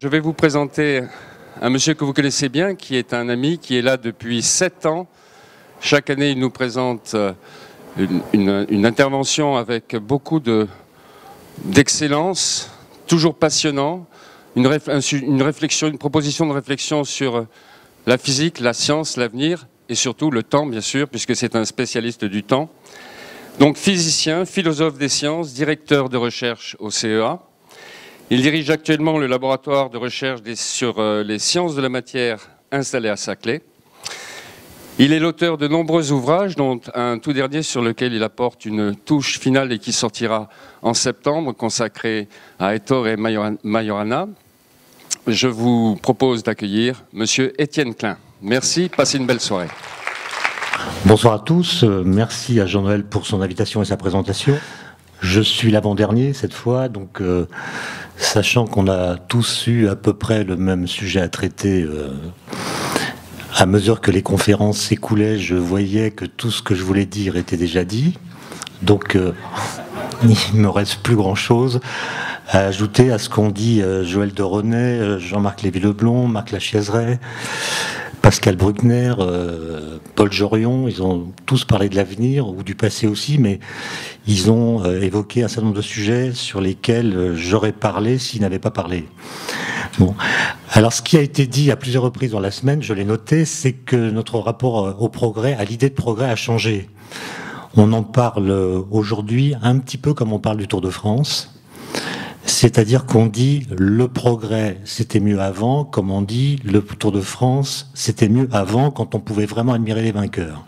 Je vais vous présenter un monsieur que vous connaissez bien, qui est un ami, qui est là depuis 7 ans. Chaque année, il nous présente une intervention avec beaucoup d'excellence, toujours passionnant, une réflexion, une proposition de réflexion sur la physique, la science, l'avenir et surtout le temps, bien sûr, puisque c'est un spécialiste du temps. Donc physicien, philosophe des sciences, directeur de recherche au CEA. Il dirige actuellement le laboratoire de recherche sur les sciences de la matière installé à Saclay. Il est l'auteur de nombreux ouvrages, dont un tout dernier sur lequel il apporte une touche finale et qui sortira en septembre, consacré à Ettore et Majorana. Je vous propose d'accueillir Monsieur Étienne Klein. Merci, passez une belle soirée. Bonsoir à tous, merci à Jean-Noël pour son invitation et sa présentation. Je suis l'avant-dernier cette fois, donc sachant qu'on a tous eu à peu près le même sujet à traiter, à mesure que les conférences s'écoulaient, je voyais que tout ce que je voulais dire était déjà dit. Donc il ne me reste plus grand-chose à ajouter à ce qu'ont dit Joël de René, Jean-Marc Lévy-Leblond, Marc Lachiaiseray, Pascal Bruckner, Paul Jorion. Ils ont tous parlé de l'avenir, ou du passé aussi, mais ils ont évoqué un certain nombre de sujets sur lesquels j'aurais parlé s'ils n'avaient pas parlé. Bon. Alors, ce qui a été dit à plusieurs reprises dans la semaine, je l'ai noté, c'est que notre rapport au progrès, à l'idée de progrès, a changé. On en parle aujourd'hui un petit peu comme on parle du Tour de France. C'est-à-dire qu'on dit le progrès c'était mieux avant, comme on dit le Tour de France c'était mieux avant, quand on pouvait vraiment admirer les vainqueurs.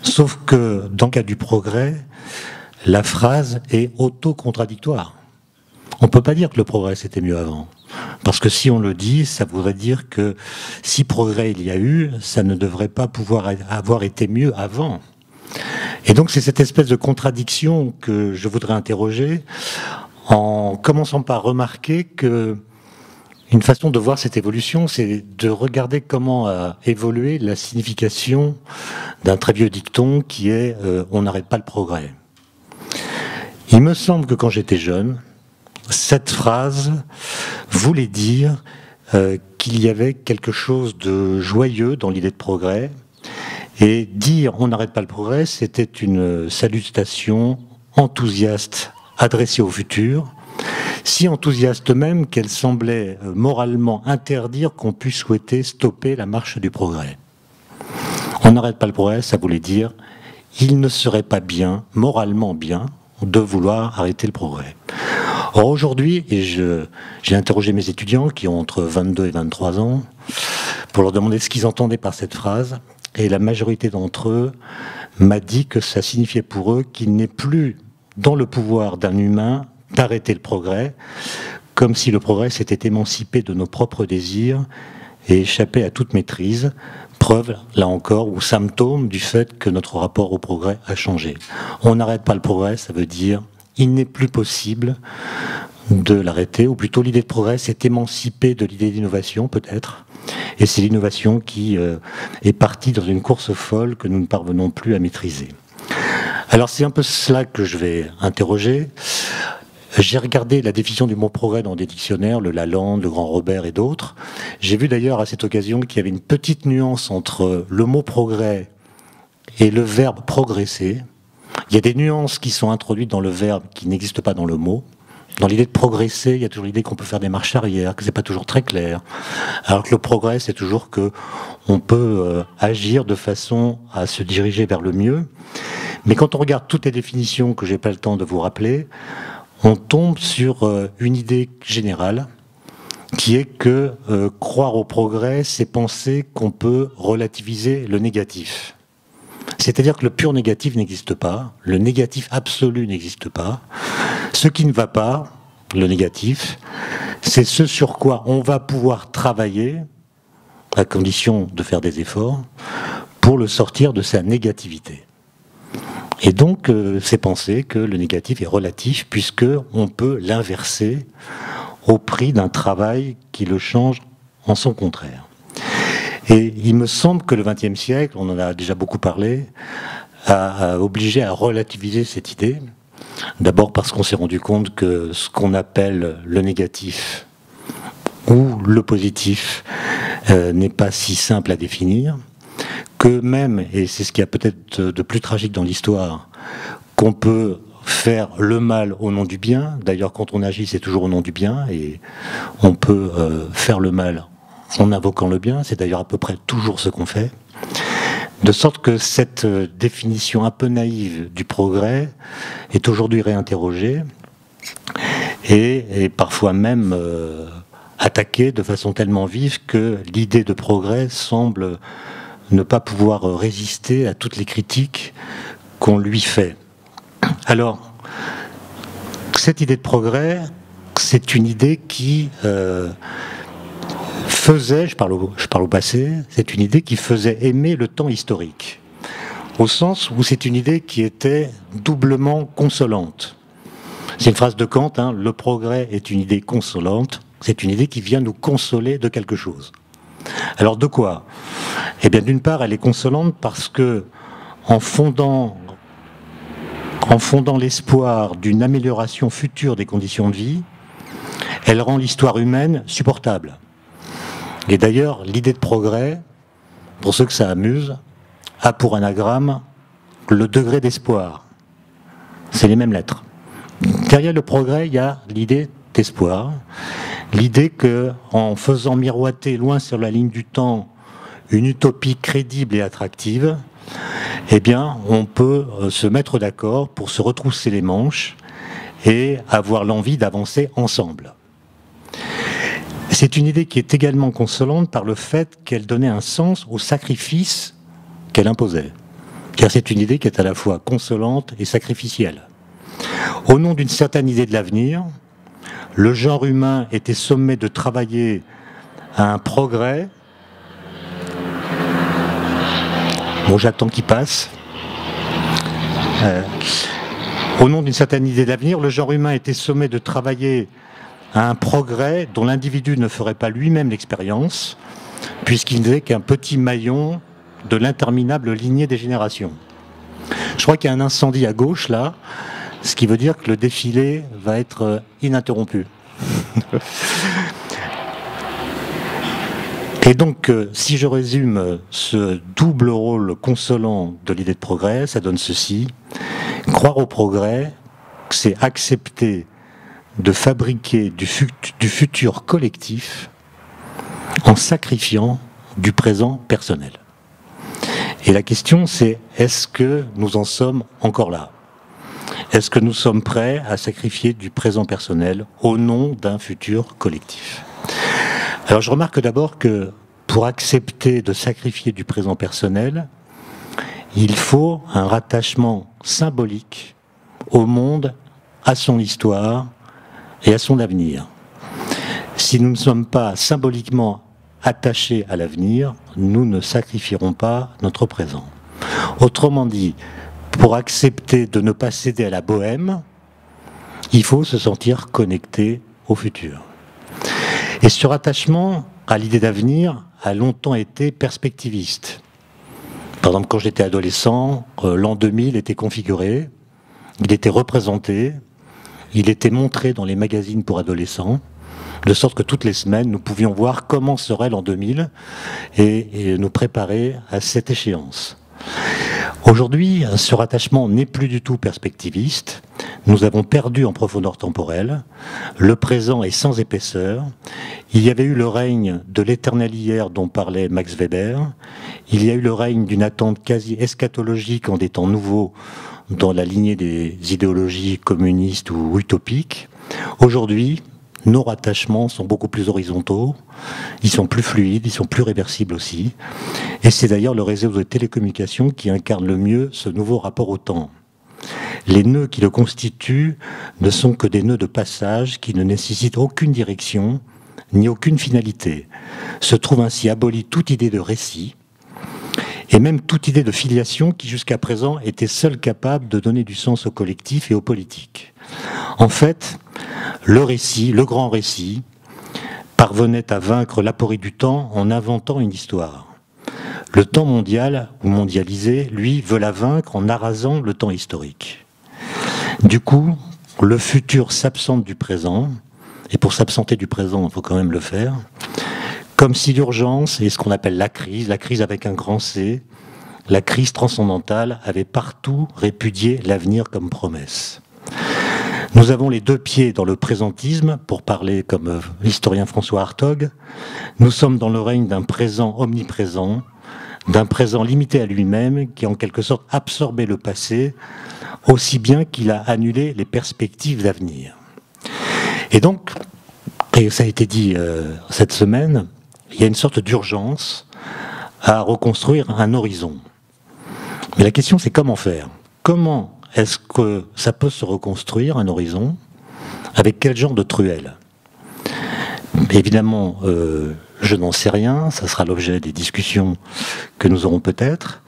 Sauf que dans le cas du progrès, la phrase est auto-contradictoire. On ne peut pas dire que le progrès c'était mieux avant. Parce que si on le dit, ça voudrait dire que si progrès il y a eu, ça ne devrait pas pouvoir avoir été mieux avant. Et donc c'est cette espèce de contradiction que je voudrais interroger, en commençant par remarquer que une façon de voir cette évolution, c'est de regarder comment a évolué la signification d'un très vieux dicton qui est on n'arrête pas le progrès. Il me semble que quand j'étais jeune, cette phrase voulait dire qu'il y avait quelque chose de joyeux dans l'idée de progrès, et dire on n'arrête pas le progrès, c'était une salutation enthousiaste adressée au futur, si enthousiaste même qu'elle semblait moralement interdire qu'on puisse souhaiter stopper la marche du progrès. On n'arrête pas le progrès, ça voulait dire il ne serait pas bien, moralement bien, de vouloir arrêter le progrès. Or aujourd'hui, et j'ai interrogé mes étudiants qui ont entre 22 et 23 ans pour leur demander ce qu'ils entendaient par cette phrase, et la majorité d'entre eux m'a dit que ça signifiait pour eux qu'il n'est plus dans le pouvoir d'un humain d'arrêter le progrès, comme si le progrès s'était émancipé de nos propres désirs et échappé à toute maîtrise, preuve, là encore, ou symptôme du fait que notre rapport au progrès a changé. On n'arrête pas le progrès, ça veut dire il n'est plus possible de l'arrêter, ou plutôt l'idée de progrès s'est émancipée de l'idée d'innovation, peut-être, et c'est l'innovation qui est partie dans une course folle que nous ne parvenons plus à maîtriser. Alors c'est un peu cela que je vais interroger. J'ai regardé la définition du mot progrès dans des dictionnaires, le Lalande, le Grand Robert et d'autres. J'ai vu d'ailleurs à cette occasion qu'il y avait une petite nuance entre le mot progrès et le verbe progresser. Il y a des nuances qui sont introduites dans le verbe qui n'existent pas dans le mot. Dans l'idée de progresser, il y a toujours l'idée qu'on peut faire des marches arrière, que c'est pas toujours très clair. Alors que le progrès, c'est toujours que on peut agir de façon à se diriger vers le mieux. Mais quand on regarde toutes les définitions que j'ai pas le temps de vous rappeler, on tombe sur une idée générale qui est que croire au progrès, c'est penser qu'on peut relativiser le négatif. C'est-à-dire que le pur négatif n'existe pas, le négatif absolu n'existe pas. Ce qui ne va pas, le négatif, c'est ce sur quoi on va pouvoir travailler, à condition de faire des efforts, pour le sortir de sa négativité. Et donc, c'est penser que le négatif est relatif, puisqu'on peut l'inverser au prix d'un travail qui le change en son contraire. Et il me semble que le XXe siècle, on en a déjà beaucoup parlé, a obligé à relativiser cette idée. D'abord parce qu'on s'est rendu compte que ce qu'on appelle le négatif où le positif n'est pas si simple à définir, que même, et c'est ce qu'il y a peut-être de plus tragique dans l'histoire, qu'on peut faire le mal au nom du bien. D'ailleurs, quand on agit, c'est toujours au nom du bien, et on peut faire le mal en invoquant le bien. C'est d'ailleurs à peu près toujours ce qu'on fait. De sorte que cette définition un peu naïve du progrès est aujourd'hui réinterrogée et parfois même attaquée de façon tellement vive que l'idée de progrès semble ne pas pouvoir résister à toutes les critiques qu'on lui fait. Alors, cette idée de progrès, c'est une idée qui faisait, je parle au passé, c'est une idée qui faisait aimer le temps historique, au sens où c'est une idée qui était doublement consolante. C'est une phrase de Kant, hein, le progrès est une idée consolante, c'est une idée qui vient nous consoler de quelque chose. Alors de quoi ? Eh bien, d'une part, elle est consolante parce que, en fondant l'espoir d'une amélioration future des conditions de vie, elle rend l'histoire humaine supportable. Et d'ailleurs, l'idée de progrès, pour ceux que ça amuse, a pour anagramme le degré d'espoir. C'est les mêmes lettres. Derrière le progrès, il y a l'idée d'espoir, l'idée que, en faisant miroiter loin sur la ligne du temps une utopie crédible et attractive, eh bien, on peut se mettre d'accord pour se retrousser les manches et avoir l'envie d'avancer ensemble. C'est une idée qui est également consolante par le fait qu'elle donnait un sens au sacrifice qu'elle imposait. Car c'est une idée qui est à la fois consolante et sacrificielle. Au nom d'une certaine idée de l'avenir, le genre humain était sommé de travailler à un progrès. Bon, j'attends qu'il passe. Au nom d'une certaine idée d'avenir, le genre humain était sommé de travailler à un progrès dont l'individu ne ferait pas lui-même l'expérience, puisqu'il n'est qu'un petit maillon de l'interminable lignée des générations. Je crois qu'il y a un incendie à gauche, là, ce qui veut dire que le défilé va être ininterrompu. Et donc, si je résume ce double rôle consolant de l'idée de progrès, ça donne ceci. Croire au progrès, c'est accepter de fabriquer du futur collectif en sacrifiant du présent personnel. Et la question, c'est est-ce que nous en sommes encore là ? Est-ce que nous sommes prêts à sacrifier du présent personnel au nom d'un futur collectif ? Alors je remarque d'abord que pour accepter de sacrifier du présent personnel, il faut un rattachement symbolique au monde, à son histoire et à son avenir. Si nous ne sommes pas symboliquement attachés à l'avenir, nous ne sacrifierons pas notre présent. Autrement dit, pour accepter de ne pas céder à la bohème, il faut se sentir connecté au futur. Et ce rattachement à l'idée d'avenir a longtemps été perspectiviste. Par exemple, quand j'étais adolescent, l'an 2000 était configuré, il était représenté, il était montré dans les magazines pour adolescents, de sorte que toutes les semaines, nous pouvions voir comment serait l'an 2000 et nous préparer à cette échéance. Aujourd'hui, ce rattachement n'est plus du tout perspectiviste. Nous avons perdu en profondeur temporelle. Le présent est sans épaisseur. Il y avait eu le règne de l'éternel hier dont parlait Max Weber. Il y a eu le règne d'une attente quasi eschatologique en des temps nouveaux dans la lignée des idéologies communistes ou utopiques. Aujourd'hui, nos rattachements sont beaucoup plus horizontaux, ils sont plus fluides, ils sont plus réversibles aussi. Et c'est d'ailleurs le réseau de télécommunications qui incarne le mieux ce nouveau rapport au temps. Les nœuds qui le constituent ne sont que des nœuds de passage qui ne nécessitent aucune direction ni aucune finalité. Se trouve ainsi abolie toute idée de récit et même toute idée de filiation qui jusqu'à présent était seule capable de donner du sens au collectif et au politique. En fait, le récit, le grand récit, parvenait à vaincre l'aporie du temps en inventant une histoire. Le temps mondial, ou mondialisé, lui, veut la vaincre en arasant le temps historique. Du coup, le futur s'absente du présent et pour s'absenter du présent, il faut quand même le faire, comme si l'urgence et ce qu'on appelle la crise avec un grand C, la crise transcendantale avait partout répudié l'avenir comme promesse. Nous avons les deux pieds dans le présentisme, pour parler comme l'historien François Hartog. Nous sommes dans le règne d'un présent omniprésent, d'un présent limité à lui-même, qui en quelque sorte absorbé le passé, aussi bien qu'il a annulé les perspectives d'avenir. Et donc, et ça a été dit cette semaine, il y a une sorte d'urgence à reconstruire un horizon. Mais la question, c'est comment faire? Comment est-ce que ça peut se reconstruire, un horizon? Avec quel genre de truelle? Évidemment, je n'en sais rien, ça sera l'objet des discussions que nous aurons peut-être,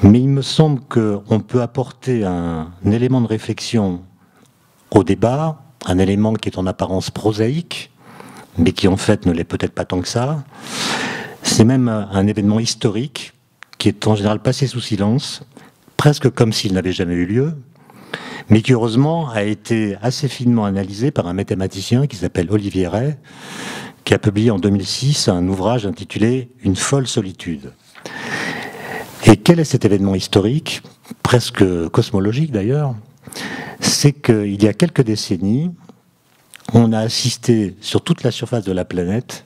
mais il me semble qu'on peut apporter un élément de réflexion au débat, un élément qui est en apparence prosaïque, mais qui en fait ne l'est peut-être pas tant que ça. C'est même un événement historique qui est en général passé sous silence, presque comme s'il n'avait jamais eu lieu, mais qui heureusement a été assez finement analysé par un mathématicien qui s'appelle Olivier Rey, qui a publié en 2006 un ouvrage intitulé « Une folle solitude ». Et quel est cet événement historique, presque cosmologique d'ailleurs? C'est qu'il y a quelques décennies, on a assisté sur toute la surface de la planète,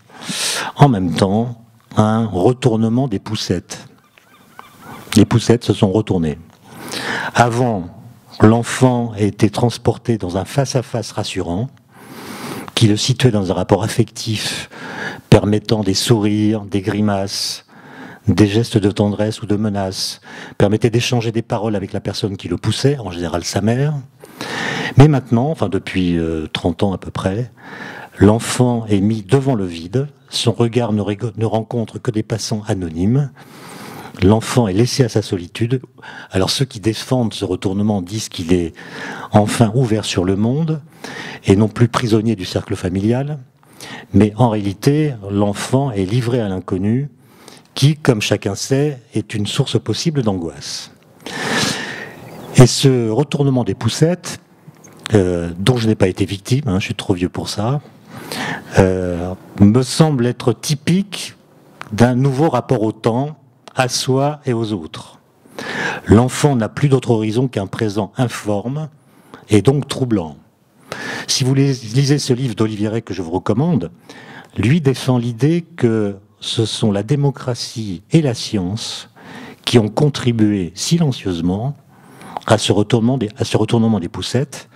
en même temps, à un retournement des poussettes. Les poussettes se sont retournées. Avant, l'enfant était transporté dans un face-à-face rassurant, qui le situait dans un rapport affectif permettant des sourires, des grimaces, des gestes de tendresse ou de menace, permettait d'échanger des paroles avec la personne qui le poussait, en général sa mère. Mais maintenant, enfin depuis 30 ans à peu près, l'enfant est mis devant le vide, son regard ne rencontre que des passants anonymes, l'enfant est laissé à sa solitude. Alors ceux qui défendent ce retournement disent qu'il est enfin ouvert sur le monde et non plus prisonnier du cercle familial, mais en réalité, l'enfant est livré à l'inconnu qui, comme chacun sait, est une source possible d'angoisse. Et ce retournement des poussettes, dont je n'ai pas été victime, je suis trop vieux pour ça, me semble être typique d'un nouveau rapport au temps, à soi et aux autres. L'enfant n'a plus d'autre horizon qu'un présent informe et donc troublant. Si vous lisez ce livre d'Olivier Rey que je vous recommande, lui défend l'idée que ce sont la démocratie et la science qui ont contribué silencieusement à ce retournement des poussettes,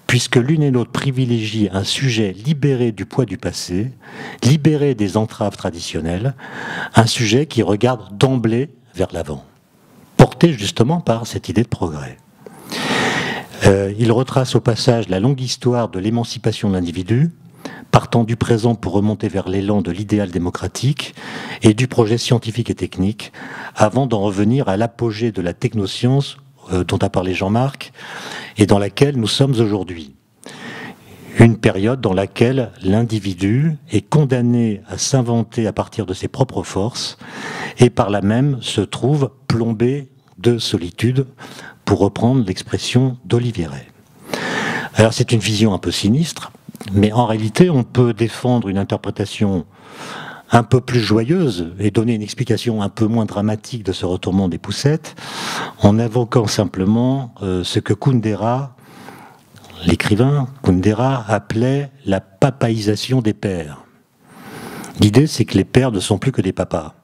puisque l'une et l'autre privilégient un sujet libéré du poids du passé, libéré des entraves traditionnelles, un sujet qui regarde d'emblée vers l'avant, porté justement par cette idée de progrès. Il retrace au passage la longue histoire de l'émancipation de l'individu, partant du présent pour remonter vers l'élan de l'idéal démocratique et du projet scientifique et technique, avant d'en revenir à l'apogée de la technoscience dont a parlé Jean-Marc, et dans laquelle nous sommes aujourd'hui. Une période dans laquelle l'individu est condamné à s'inventer à partir de ses propres forces, et par là même se trouve plombé de solitude, pour reprendre l'expression d'Olivier Rey. Alors c'est une vision un peu sinistre, mais en réalité on peut défendre une interprétation un peu plus joyeuse et donner une explication un peu moins dramatique de ce retournement des poussettes en invoquant simplement ce que Kundera, l'écrivain Kundera, appelait la papaïsation des pères. L'idée, c'est que les pères ne sont plus que des papas.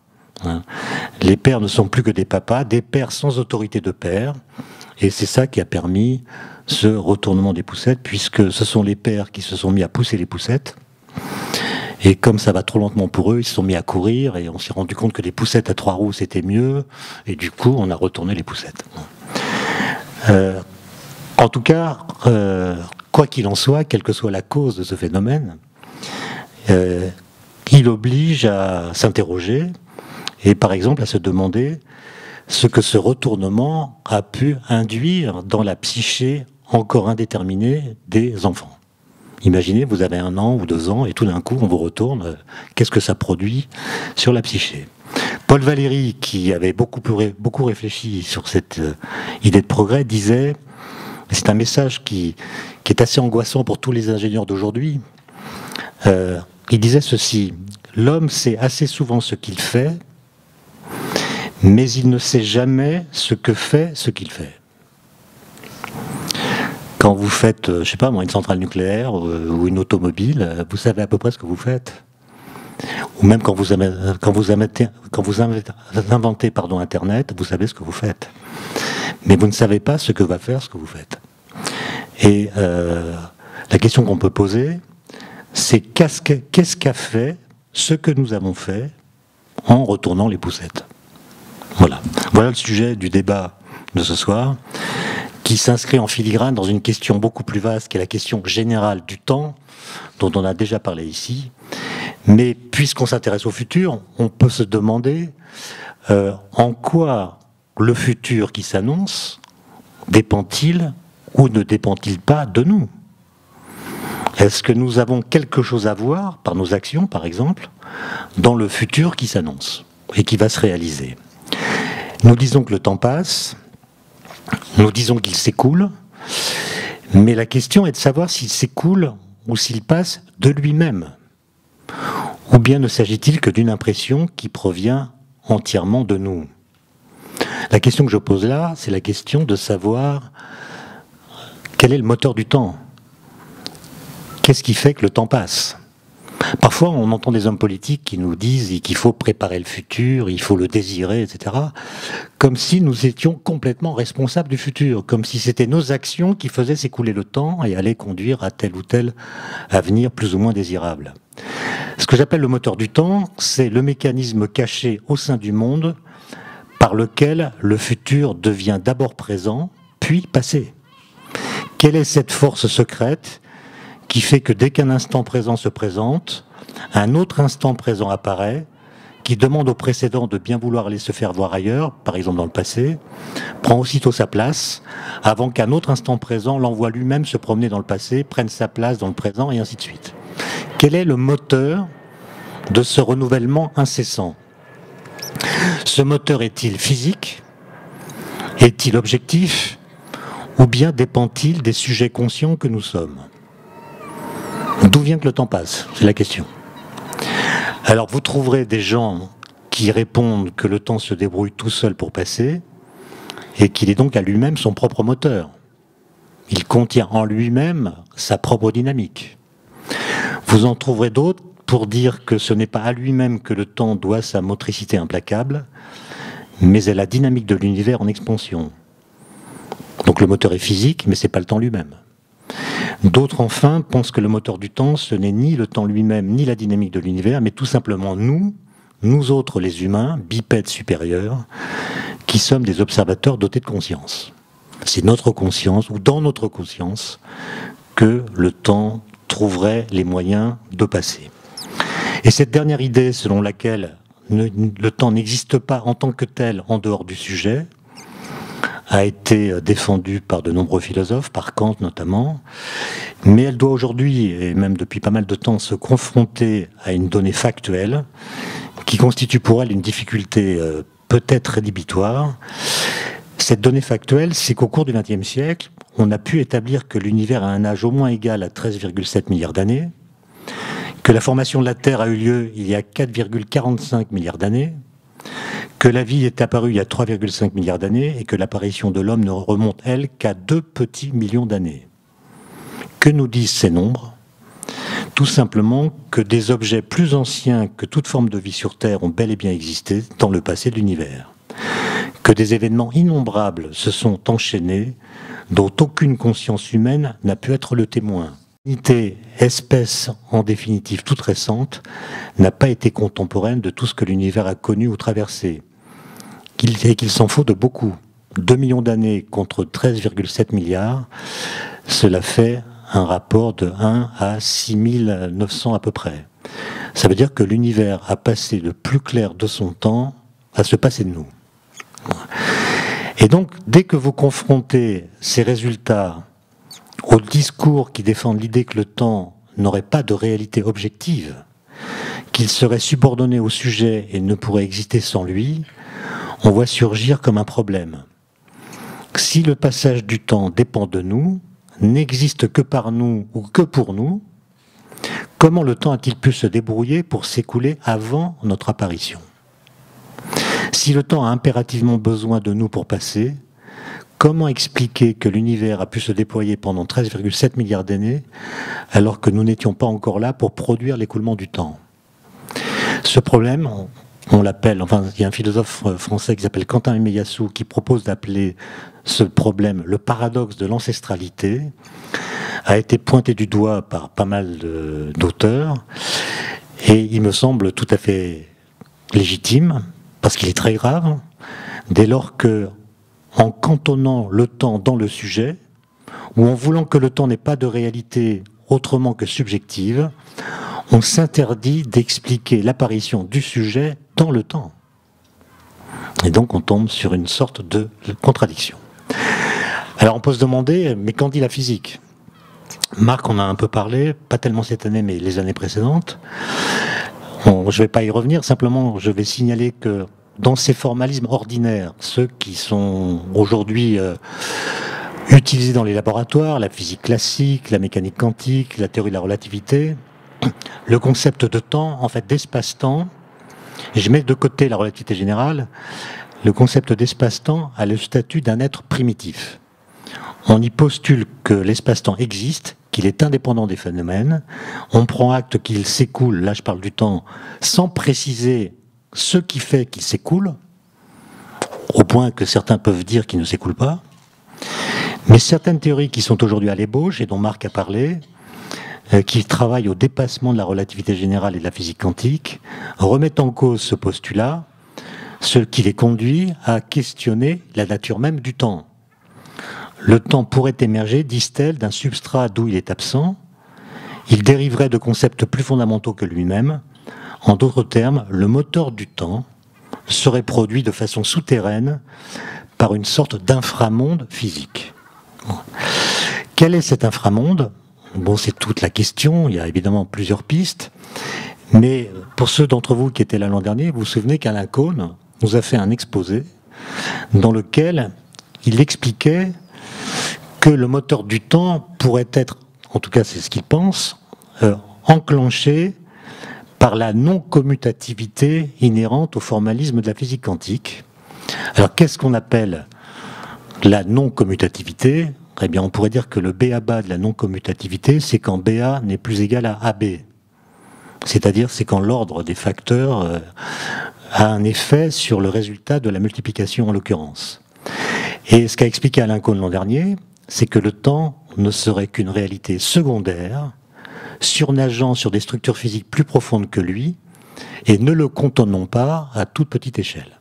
Les pères ne sont plus que des papas, des pères sans autorité de père, et c'est ça qui a permis ce retournement des poussettes, puisque ce sont les pères qui se sont mis à pousser les poussettes. Et comme ça va trop lentement pour eux, ils se sont mis à courir et on s'est rendu compte que les poussettes à 3 roues c'était mieux. Et du coup, on a retourné les poussettes. En tout cas, quoi qu'il en soit, quelle que soit la cause de ce phénomène, il oblige à s'interroger et par exemple à se demander ce que ce retournement a pu induire dans la psyché encore indéterminée des enfants. Imaginez, vous avez 1 an ou 2 ans et tout d'un coup on vous retourne, qu'est-ce que ça produit sur la psyché? Paul Valéry, qui avait beaucoup réfléchi sur cette idée de progrès, disait, c'est un message qui est assez angoissant pour tous les ingénieurs d'aujourd'hui, Il disait ceci: l'homme sait assez souvent ce qu'il fait, mais il ne sait jamais ce que fait ce qu'il fait. Quand vous faites, je sais pas moi, une centrale nucléaire ou une automobile, vous savez à peu près ce que vous faites. Ou même quand vous inventez Internet, vous savez ce que vous faites. Mais vous ne savez pas ce que va faire ce que vous faites. Et la question qu'on peut poser, c'est qu'est-ce qu'a fait ce que nous avons fait en retournant les poussettes. Voilà. Voilà le sujet du débat de ce soir, qui s'inscrit en filigrane dans une question beaucoup plus vaste, qui est la question générale du temps, dont on a déjà parlé ici. Mais puisqu'on s'intéresse au futur, on peut se demander en quoi le futur qui s'annonce dépend-il ou ne dépend-il pas de nous? Est-ce que nous avons quelque chose à voir, par nos actions par exemple, dans le futur qui s'annonce et qui va se réaliser? Nous disons que le temps passe, nous disons qu'il s'écoule, mais la question est de savoir s'il s'écoule ou s'il passe de lui-même. Ou bien ne s'agit-il que d'une impression qui provient entièrement de nous? La question que je pose là, c'est la question de savoir quel est le moteur du temps. Qu'est-ce qui fait que le temps passe? Parfois, on entend des hommes politiques qui nous disent qu'il faut préparer le futur, il faut le désirer, etc. Comme si nous étions complètement responsables du futur, comme si c'était nos actions qui faisaient s'écouler le temps et allaient conduire à tel ou tel avenir plus ou moins désirable. Ce que j'appelle le moteur du temps, c'est le mécanisme caché au sein du monde par lequel le futur devient d'abord présent, puis passé. Quelle est cette force secrète qui fait que dès qu'un instant présent se présente, un autre instant présent apparaît, qui demande au précédent de bien vouloir aller se faire voir ailleurs, par exemple dans le passé, prend aussitôt sa place, avant qu'un autre instant présent l'envoie lui-même se promener dans le passé, prenne sa place dans le présent, et ainsi de suite. Quel est le moteur de ce renouvellement incessant? Ce moteur est-il physique? Est-il objectif? Ou bien dépend-il des sujets conscients que nous sommes? D'où vient que le temps passe? C'est la question. Alors vous trouverez des gens qui répondent que le temps se débrouille tout seul pour passer et qu'il est donc à lui-même son propre moteur. Il contient en lui-même sa propre dynamique. Vous en trouverez d'autres pour dire que ce n'est pas à lui-même que le temps doit sa motricité implacable, mais à la dynamique de l'univers en expansion. Donc le moteur est physique, mais ce n'est pas le temps lui-même. D'autres, enfin, pensent que le moteur du temps, ce n'est ni le temps lui-même, ni la dynamique de l'univers, mais tout simplement nous autres les humains, bipèdes supérieurs, qui sommes des observateurs dotés de conscience. C'est notre conscience, ou dans notre conscience, que le temps trouverait les moyens de passer. Et cette dernière idée, selon laquelle le temps n'existe pas en tant que tel en dehors du sujet, a été défendue par de nombreux philosophes, par Kant notamment, mais elle doit aujourd'hui, et même depuis pas mal de temps, se confronter à une donnée factuelle qui constitue pour elle une difficulté peut-être rédhibitoire. Cette donnée factuelle, c'est qu'au cours du XXe siècle, on a pu établir que l'univers a un âge au moins égal à 13,7 milliards d'années, que la formation de la Terre a eu lieu il y a 4,45 milliards d'années, que la vie est apparue il y a 3,5 milliards d'années et que l'apparition de l'homme ne remonte, elle, qu'à 2 petits millions d'années. Que nous disent ces nombres? Tout simplement que des objets plus anciens que toute forme de vie sur Terre ont bel et bien existé dans le passé de l'univers. Que des événements innombrables se sont enchaînés dont aucune conscience humaine n'a pu être le témoin. L'unité, espèce en définitive toute récente, n'a pas été contemporaine de tout ce que l'univers a connu ou traversé. Et qu'il s'en faut de beaucoup. 2 millions d'années contre 13,7 milliards, cela fait un rapport de 1 à 6900 à peu près. Ça veut dire que l'univers a passé le plus clair de son temps à se passer de nous. Et donc, dès que vous confrontez ces résultats au discours qui défendent l'idée que le temps n'aurait pas de réalité objective, qu'il serait subordonné au sujet et ne pourrait exister sans lui, on voit surgir comme un problème. Si le passage du temps dépend de nous, n'existe que par nous ou que pour nous, comment le temps a-t-il pu se débrouiller pour s'écouler avant notre apparition? Si le temps a impérativement besoin de nous pour passer, comment expliquer que l'univers a pu se déployer pendant 13,7 milliards d'années alors que nous n'étions pas encore là pour produire l'écoulement du temps? Ce problème, on l'appelle, enfin il y a un philosophe français qui s'appelle Quentin Emeyasu qui propose d'appeler ce problème le paradoxe de l'ancestralité, a été pointé du doigt par pas mal d'auteurs et il me semble tout à fait légitime parce qu'il est très grave dès lors que, en cantonnant le temps dans le sujet, ou en voulant que le temps n'ait pas de réalité autrement que subjective, on s'interdit d'expliquer l'apparition du sujet dans le temps. Et donc on tombe sur une sorte de contradiction. Alors on peut se demander, mais qu'en dit la physique? Marc en a un peu parlé, pas tellement cette année, mais les années précédentes. Je ne vais pas y revenir, simplement je vais signaler que dans ces formalismes ordinaires, ceux qui sont aujourd'hui utilisés dans les laboratoires, la physique classique, la mécanique quantique, la théorie de la relativité, le concept de temps, en fait d'espace-temps, je mets de côté la relativité générale, le concept d'espace-temps a le statut d'un être primitif. On y postule que l'espace-temps existe, qu'il est indépendant des phénomènes, on prend acte qu'il s'écoule, là je parle du temps, sans préciser ce qui fait qu'il s'écoule, au point que certains peuvent dire qu'il ne s'écoule pas. Mais certaines théories qui sont aujourd'hui à l'ébauche, et dont Marc a parlé, qui travaillent au dépassement de la relativité générale et de la physique quantique, remettent en cause ce postulat, ce qui les conduit à questionner la nature même du temps. Le temps pourrait émerger, disent-elles, d'un substrat d'où il est absent. Il dériverait de concepts plus fondamentaux que lui-même. En d'autres termes, le moteur du temps serait produit de façon souterraine par une sorte d'inframonde physique. Quel est cet inframonde? Bon, c'est toute la question, il y a évidemment plusieurs pistes, mais pour ceux d'entre vous qui étaient là l'an dernier, vous vous souvenez qu'Alain Kohn nous a fait un exposé dans lequel il expliquait que le moteur du temps pourrait être, en tout cas c'est ce qu'il pense, enclenché par la non-commutativité inhérente au formalisme de la physique quantique. Alors qu'est-ce qu'on appelle la non-commutativité? Eh bien on pourrait dire que le B.A.-bas de la non-commutativité, c'est quand BA n'est plus égal à AB. C'est-à-dire c'est quand l'ordre des facteurs a un effet sur le résultat de la multiplication en l'occurrence. Et ce qu'a expliqué Alain Kohn l'an dernier, c'est que le temps ne serait qu'une réalité secondaire, surnageant sur des structures physiques plus profondes que lui, et ne le cantonnons pas à toute petite échelle.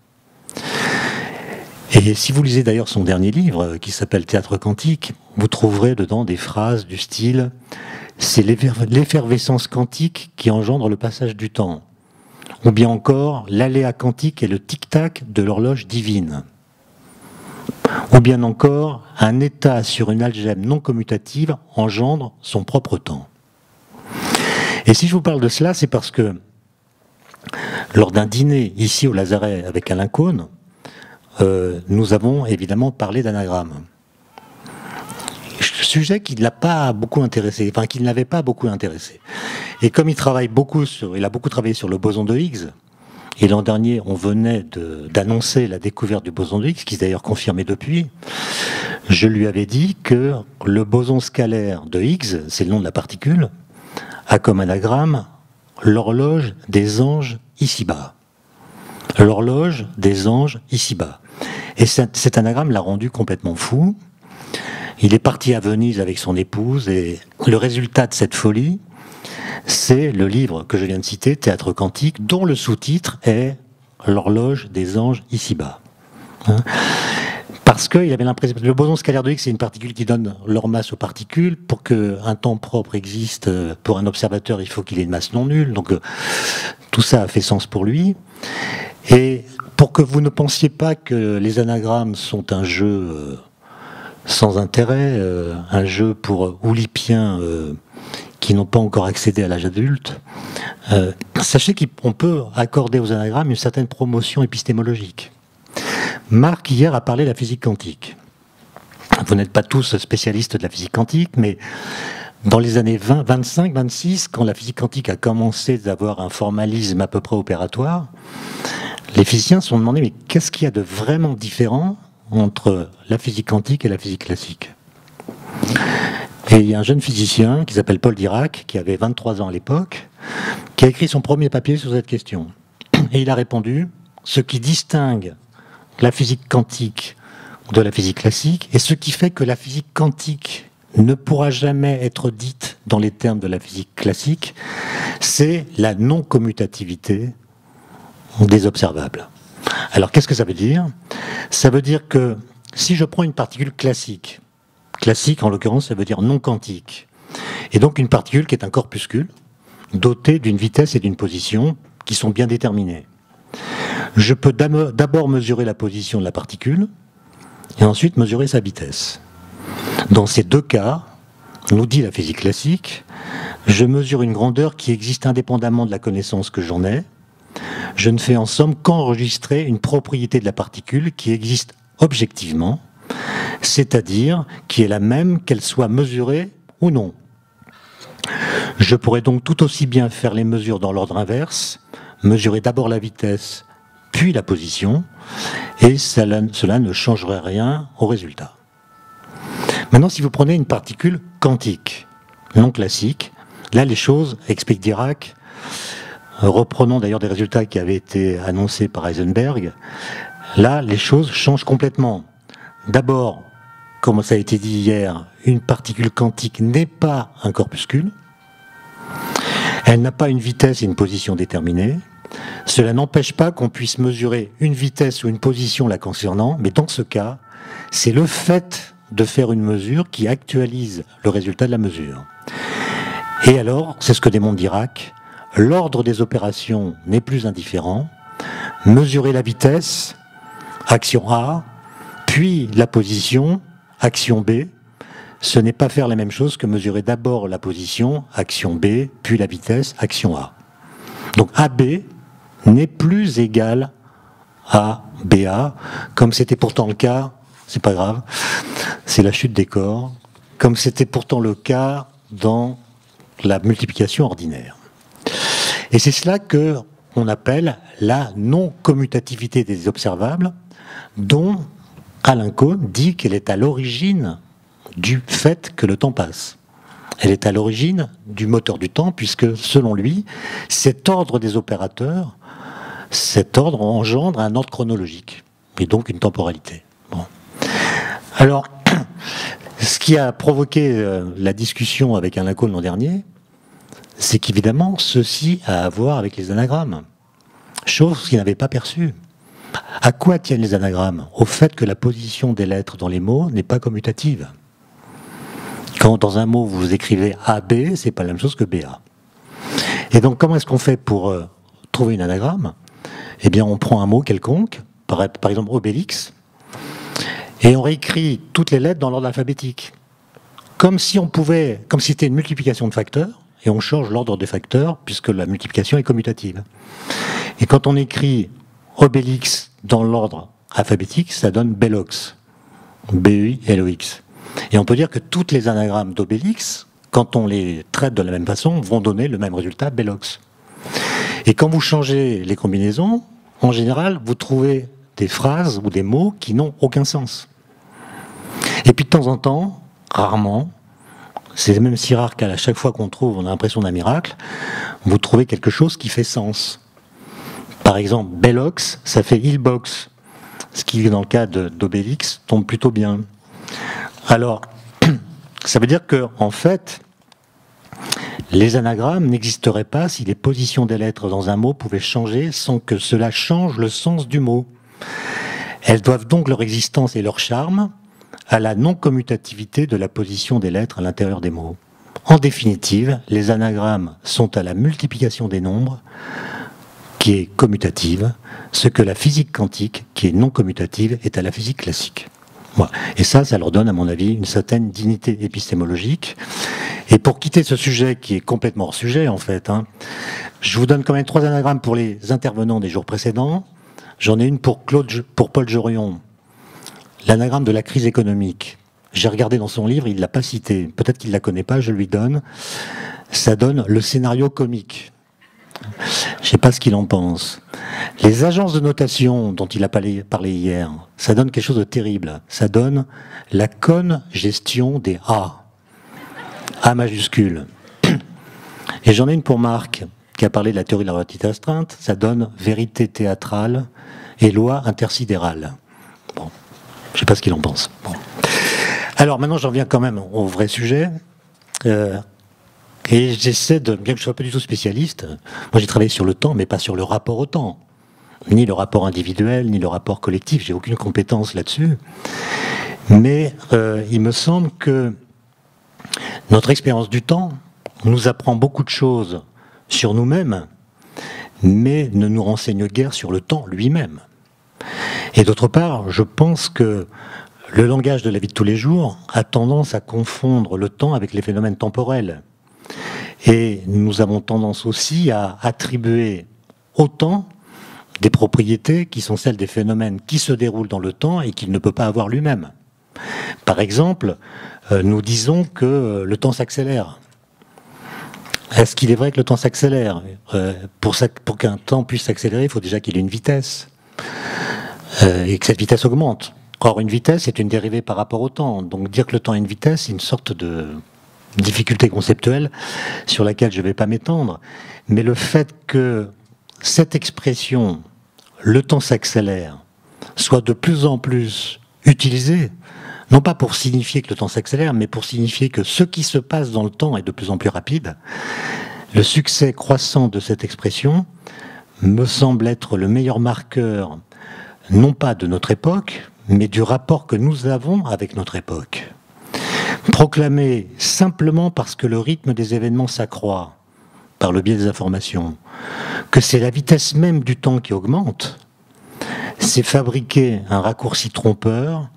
Et si vous lisez d'ailleurs son dernier livre, qui s'appelle Théâtre quantique, vous trouverez dedans des phrases du style « c'est l'effervescence quantique qui engendre le passage du temps », ou bien encore « l'aléa quantique est le tic-tac de l'horloge divine », ou bien encore « un état sur une algèbre non commutative engendre son propre temps ». Et si je vous parle de cela, c'est parce que lors d'un dîner ici au Lazaret avec Alain Kohn, nous avons évidemment parlé d'anagramme. Sujet qui ne l'a pas beaucoup intéressé, enfin qui ne l'avait pas beaucoup intéressé. Et comme il a beaucoup travaillé sur le boson de Higgs, et l'an dernier on venait d'annoncer la découverte du boson de Higgs, qui s'est d'ailleurs confirmé depuis, je lui avais dit que le boson scalaire de Higgs, c'est le nom de la particule, a comme anagramme l'horloge des anges ici-bas. L'horloge des anges ici-bas. Et cet anagramme l'a rendu complètement fou. Il est parti à Venise avec son épouse et le résultat de cette folie, c'est le livre que je viens de citer, Théâtre quantique, dont le sous-titre est L'horloge des anges ici-bas. Parce qu'il avait l'impression que le boson scalaire de Higgs, c'est une particule qui donne leur masse aux particules. Pour qu'un temps propre existe, pour un observateur, il faut qu'il ait une masse non nulle. Donc tout ça a fait sens pour lui. Et pour que vous ne pensiez pas que les anagrammes sont un jeu sans intérêt, un jeu pour oulipiens qui n'ont pas encore accédé à l'âge adulte, sachez qu'on peut accorder aux anagrammes une certaine promotion épistémologique. Marc, hier, a parlé de la physique quantique. Vous n'êtes pas tous spécialistes de la physique quantique, mais Dans les années 20, 25, 26, quand la physique quantique a commencé d'avoir un formalisme à peu près opératoire, les physiciens se sont demandé mais qu'est-ce qu'il y a de vraiment différent entre la physique quantique et la physique classique? Et il y a un jeune physicien qui s'appelle Paul Dirac, qui avait 23 ans à l'époque, qui a écrit son premier papier sur cette question. Et il a répondu, ce qui distingue la physique quantique de la physique classique, et ce qui fait que la physique quantique ne pourra jamais être dite dans les termes de la physique classique, c'est la non-commutativité des observables. Alors qu'est-ce que ça veut dire? Ça veut dire que si je prends une particule classique en l'occurrence ça veut dire non quantique, et donc une particule qui est un corpuscule, doté d'une vitesse et d'une position qui sont bien déterminées. Je peux d'abord mesurer la position de la particule, et ensuite mesurer sa vitesse. Dans ces deux cas, nous dit la physique classique, je mesure une grandeur qui existe indépendamment de la connaissance que j'en ai. Je ne fais en somme qu'enregistrer une propriété de la particule qui existe objectivement, c'est-à-dire qui est la même qu'elle soit mesurée ou non. Je pourrais donc tout aussi bien faire les mesures dans l'ordre inverse, mesurer d'abord la vitesse, puis la position, et cela ne changerait rien au résultat. Maintenant, si vous prenez une particule quantique, non classique, là les choses, explique Dirac, reprenons d'ailleurs des résultats qui avaient été annoncés par Heisenberg, là les choses changent complètement. D'abord, comme ça a été dit hier, une particule quantique n'est pas un corpuscule, elle n'a pas une vitesse et une position déterminées. Cela n'empêche pas qu'on puisse mesurer une vitesse ou une position la concernant, mais dans ce cas, c'est le fait de faire une mesure qui actualise le résultat de la mesure. Et alors, c'est ce que démontre Dirac, l'ordre des opérations n'est plus indifférent. Mesurer la vitesse, action A, puis la position, action B, ce n'est pas faire la même chose que mesurer d'abord la position, action B, puis la vitesse, action A. Donc AB n'est plus égal à BA, comme c'était pourtant le cas, c'est pas grave, c'est la chute des corps, comme c'était pourtant le cas dans la multiplication ordinaire. Et c'est cela que on appelle la non-commutativité des observables, dont Alain Kohn dit qu'elle est à l'origine du fait que le temps passe. Elle est à l'origine du moteur du temps, puisque, selon lui, cet ordre des opérateurs, cet ordre engendre un ordre chronologique, et donc une temporalité. Bon. Alors, ce qui a provoqué la discussion avec Alain Kohn l'an dernier, c'est qu'évidemment, ceci a à voir avec les anagrammes, chose qu'il n'avait pas perçue. À quoi tiennent les anagrammes? Au fait que la position des lettres dans les mots n'est pas commutative. Quand dans un mot vous écrivez AB, c'est pas la même chose que BA. Et donc comment est-ce qu'on fait pour trouver une anagramme? Eh bien on prend un mot quelconque, par exemple Obélix, et on réécrit toutes les lettres dans l'ordre alphabétique. Comme si c'était une multiplication de facteurs, et on change l'ordre des facteurs, puisque la multiplication est commutative. Et quand on écrit Obélix dans l'ordre alphabétique, ça donne Bellox, B-U-I-L-O-X. Et on peut dire que toutes les anagrammes d'Obélix, quand on les traite de la même façon, vont donner le même résultat, Bellox. Et quand vous changez les combinaisons, en général, vous trouvez des phrases ou des mots qui n'ont aucun sens. Et puis de temps en temps, rarement, c'est même si rare qu'à chaque fois qu'on trouve, on a l'impression d'un miracle, vous trouvez quelque chose qui fait sens. Par exemple, Bellox, ça fait Ilbox, ce qui, dans le cas d'Obélix, tombe plutôt bien. Alors, ça veut dire que, en fait, les anagrammes n'existeraient pas si les positions des lettres dans un mot pouvaient changer sans que cela change le sens du mot. Elles doivent donc leur existence et leur charme à la non-commutativité de la position des lettres à l'intérieur des mots. En définitive, les anagrammes sont à la multiplication des nombres, qui est commutative, ce que la physique quantique, qui est non commutative, est à la physique classique. Voilà. Et ça leur donne, à mon avis, une certaine dignité épistémologique. Et pour quitter ce sujet, qui est complètement hors sujet, en fait, je vous donne quand même 3 anagrammes pour les intervenants des jours précédents. J'en ai une pour Paul Jorion, l'anagramme de la crise économique. j'ai regardé dans son livre, il ne l'a pas cité. Peut-être qu'il ne la connaît pas, je lui donne. Ça donne le scénario comique. Je ne sais pas ce qu'il en pense. Les agences de notation dont il a parlé hier, ça donne quelque chose de terrible. Ça donne la congestion des A. A majuscule. Et j'en ai une pour Marc, qui a parlé de la théorie de la relativité restreinte. Ça donne vérité théâtrale et loi intersidérale. Bon, je ne sais pas ce qu'il en pense. Bon. Alors maintenant, j'en viens quand même au vrai sujet. Et j'essaie de, bien que je ne sois pas du tout spécialiste, moi j'ai travaillé sur le temps, mais pas sur le rapport au temps. Ni le rapport individuel, ni le rapport collectif, j'ai aucune compétence là-dessus. Mais il me semble que notre expérience du temps nous apprend beaucoup de choses sur nous-mêmes, mais ne nous renseigne guère sur le temps lui-même. Et d'autre part, je pense que le langage de la vie de tous les jours a tendance à confondre le temps avec les phénomènes temporels. Et nous avons tendance aussi à attribuer au temps des propriétés qui sont celles des phénomènes qui se déroulent dans le temps et qu'il ne peut pas avoir lui-même. Par exemple, nous disons que le temps s'accélère. Est-ce qu'il est vrai que le temps s'accélère ? Pour qu'un temps puisse s'accélérer, il faut déjà qu'il ait une vitesse et que cette vitesse augmente. Or, une vitesse est une dérivée par rapport au temps. Donc dire que le temps a une vitesse, c'est une sorte de difficulté conceptuelle sur laquelle je ne vais pas m'étendre. Mais le fait que cette expression, le temps s'accélère, soit de plus en plus utilisée, non pas pour signifier que le temps s'accélère, mais pour signifier que ce qui se passe dans le temps est de plus en plus rapide, le succès croissant de cette expression me semble être le meilleur marqueur, non pas de notre époque, mais du rapport que nous avons avec notre époque. Proclamer simplement parce que le rythme des événements s'accroît par le biais des informations, que c'est la vitesse même du temps qui augmente, c'est fabriquer un raccourci trompeur,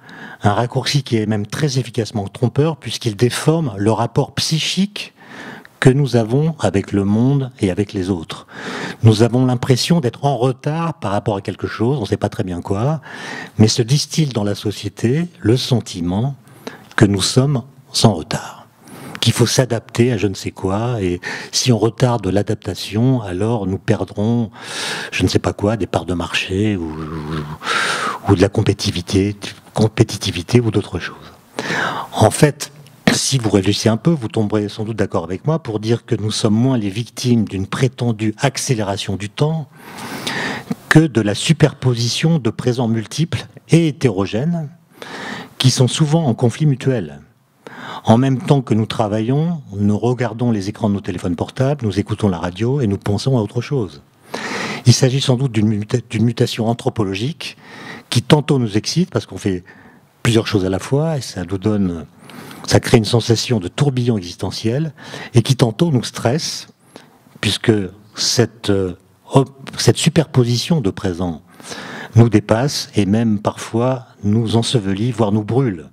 un raccourci qui est même très efficacement trompeur puisqu'il déforme le rapport psychique que nous avons avec le monde et avec les autres. Nous avons l'impression d'être en retard par rapport à quelque chose, on ne sait pas très bien quoi, mais se distille dans la société le sentiment que nous sommes en retard, qu'il faut s'adapter à je ne sais quoi, et si on retarde l'adaptation, alors nous perdrons, je ne sais pas quoi, des parts de marché ou de la compétitivité ou d'autres choses. En fait, si vous réfléchissez un peu, vous tomberez sans doute d'accord avec moi pour dire que nous sommes moins les victimes d'une prétendue accélération du temps que de la superposition de présents multiples et hétérogènes qui sont souvent en conflit mutuel. En même temps que nous travaillons, nous regardons les écrans de nos téléphones portables, nous écoutons la radio et nous pensons à autre chose. Il s'agit sans doute d'une mutation anthropologique qui tantôt nous excite parce qu'on fait plusieurs choses à la fois et ça crée une sensation de tourbillon existentiel et qui tantôt nous stresse puisque cette superposition de présents nous dépasse et même parfois nous ensevelit, voire nous brûle.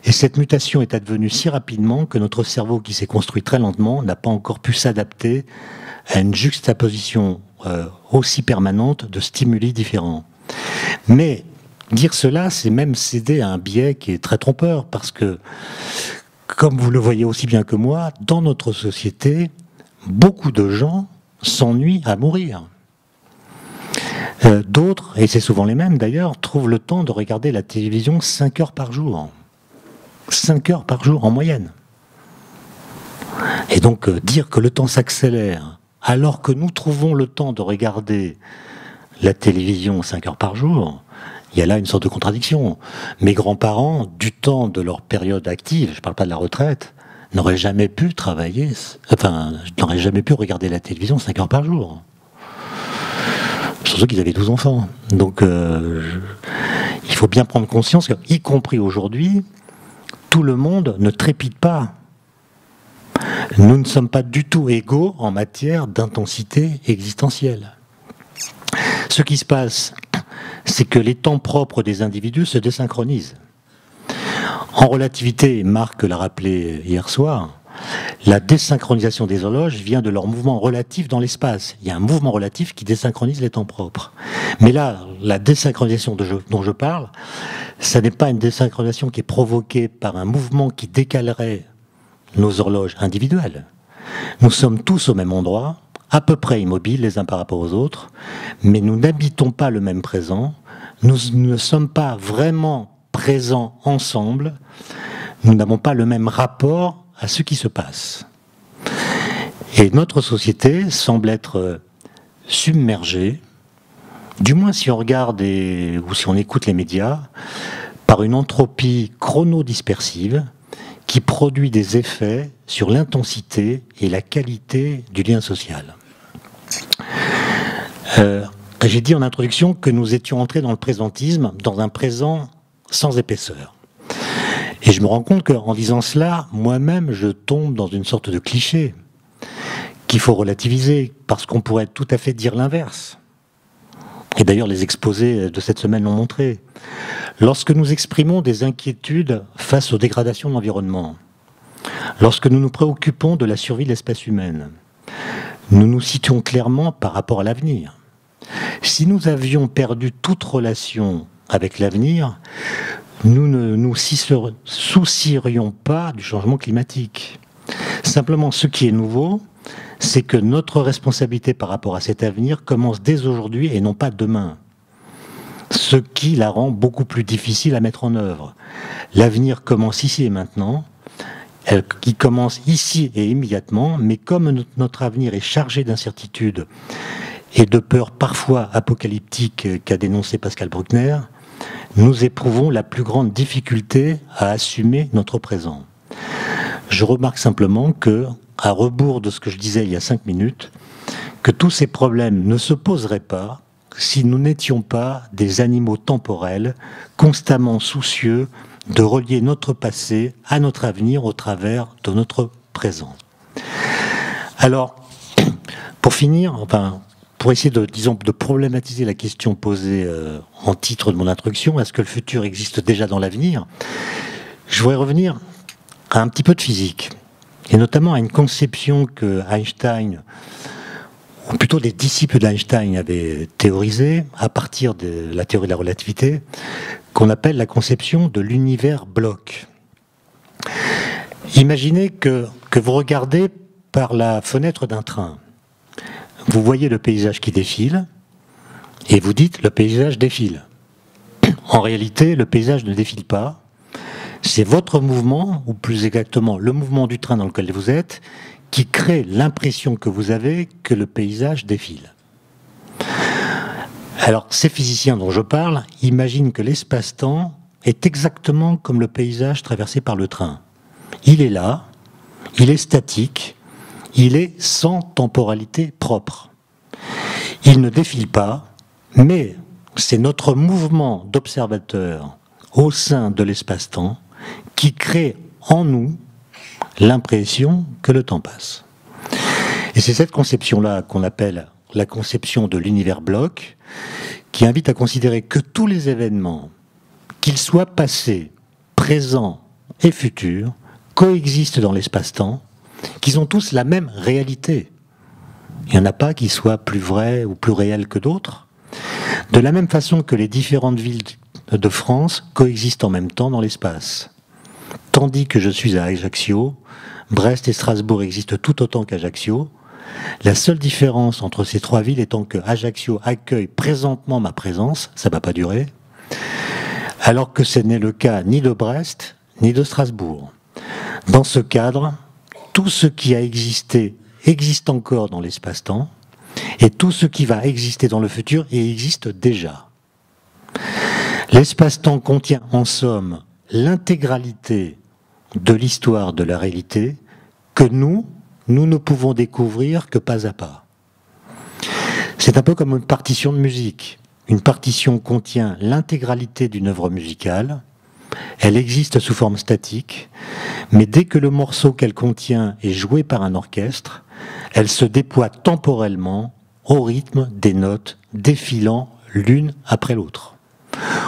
Et cette mutation est advenue si rapidement que notre cerveau, qui s'est construit très lentement, n'a pas encore pu s'adapter à une juxtaposition aussi permanente de stimuli différents. Mais dire cela, c'est même céder à un biais qui est très trompeur, parce que, comme vous le voyez aussi bien que moi, dans notre société, beaucoup de gens s'ennuient à mourir. D'autres, et c'est souvent les mêmes d'ailleurs, trouvent le temps de regarder la télévision 5 heures par jour. 5 heures par jour en moyenne. Et donc dire que le temps s'accélère alors que nous trouvons le temps de regarder la télévision 5 heures par jour, il y a là une sorte de contradiction. Mes grands-parents, du temps de leur période active, je ne parle pas de la retraite, n'auraient jamais pu n'auraient jamais pu regarder la télévision 5 heures par jour. Surtout qu'ils avaient 12 enfants. Donc il faut bien prendre conscience qu'y compris aujourd'hui, tout le monde ne trépide pas. Nous ne sommes pas du tout égaux en matière d'intensité existentielle. Ce qui se passe, c'est que les temps propres des individus se désynchronisent. En relativité, Marc l'a rappelé hier soir, la désynchronisation des horloges vient de leur mouvement relatif dans l'espace. Il y a un mouvement relatif qui désynchronise les temps propres. Mais là, la désynchronisation dont je parle, ça n'est pas une désynchronisation qui est provoquée par un mouvement qui décalerait nos horloges individuelles. Nous sommes tous au même endroit, à peu près immobiles les uns par rapport aux autres, mais nous n'habitons pas le même présent, nous ne sommes pas vraiment présents ensemble, nous n'avons pas le même rapport à ce qui se passe. Et notre société semble être submergée, du moins si on regarde ou si on écoute les médias, par une entropie chronodispersive qui produit des effets sur l'intensité et la qualité du lien social. J'ai dit en introduction que nous étions entrés dans le présentisme, dans un présent sans épaisseur. Et je me rends compte qu'en disant cela, moi-même, je tombe dans une sorte de cliché qu'il faut relativiser, parce qu'on pourrait tout à fait dire l'inverse. Et d'ailleurs, les exposés de cette semaine l'ont montré. Lorsque nous exprimons des inquiétudes face aux dégradations de l'environnement, lorsque nous nous préoccupons de la survie de l'espèce humaine, nous nous situons clairement par rapport à l'avenir. Si nous avions perdu toute relation avec l'avenir, nous ne nous soucierions pas du changement climatique. Simplement, ce qui est nouveau, c'est que notre responsabilité par rapport à cet avenir commence dès aujourd'hui et non pas demain. Ce qui la rend beaucoup plus difficile à mettre en œuvre. L'avenir commence ici et maintenant, qui commence ici et immédiatement, mais comme notre avenir est chargé d'incertitudes et de peurs parfois apocalyptiques qu'a dénoncé Pascal Bruckner, nous éprouvons la plus grande difficulté à assumer notre présent. Je remarque simplement que, à rebours de ce que je disais il y a 5 minutes, que tous ces problèmes ne se poseraient pas si nous n'étions pas des animaux temporels, constamment soucieux de relier notre passé à notre avenir au travers de notre présent. Alors, pour finir, pour essayer de problématiser la question posée en titre de mon introduction, est-ce que le futur existe déjà dans l'avenir? Je voudrais revenir à un petit peu de physique, et notamment à une conception que Einstein, ou plutôt les disciples d'Einstein avaient théorisée à partir de la théorie de la relativité, qu'on appelle la conception de l'univers bloc. Imaginez que vous regardez par la fenêtre d'un train. Vous voyez le paysage qui défile, et vous dites le paysage défile. En réalité, le paysage ne défile pas. C'est votre mouvement, ou plus exactement le mouvement du train dans lequel vous êtes, qui crée l'impression que vous avez que le paysage défile. Alors, ces physiciens dont je parle imaginent que l'espace-temps est exactement comme le paysage traversé par le train. Il est là, il est statique, il est sans temporalité propre. Il ne défile pas, mais c'est notre mouvement d'observateur au sein de l'espace-temps qui crée en nous l'impression que le temps passe. Et c'est cette conception-là qu'on appelle la conception de l'univers bloc, qui invite à considérer que tous les événements, qu'ils soient passés, présents et futurs, coexistent dans l'espace-temps, qu'ils ont tous la même réalité. Il n'y en a pas qui soient plus vrais ou plus réels que d'autres. De la même façon que les différentes villes de France coexistent en même temps dans l'espace. Tandis que je suis à Ajaccio, Brest et Strasbourg existent tout autant qu'Ajaccio. La seule différence entre ces 3 villes étant que Ajaccio accueille présentement ma présence, ça ne va pas durer, alors que ce n'est le cas ni de Brest ni de Strasbourg. Dans ce cadre, tout ce qui a existé existe encore dans l'espace-temps, et tout ce qui va exister dans le futur existe déjà. L'espace-temps contient en somme l'intégralité de l'histoire de la réalité que nous ne pouvons découvrir que pas à pas. C'est un peu comme une partition de musique. Une partition contient l'intégralité d'une œuvre musicale, elle existe sous forme statique, mais dès que le morceau qu'elle contient est joué par un orchestre, elle se déploie temporellement au rythme des notes défilant l'une après l'autre.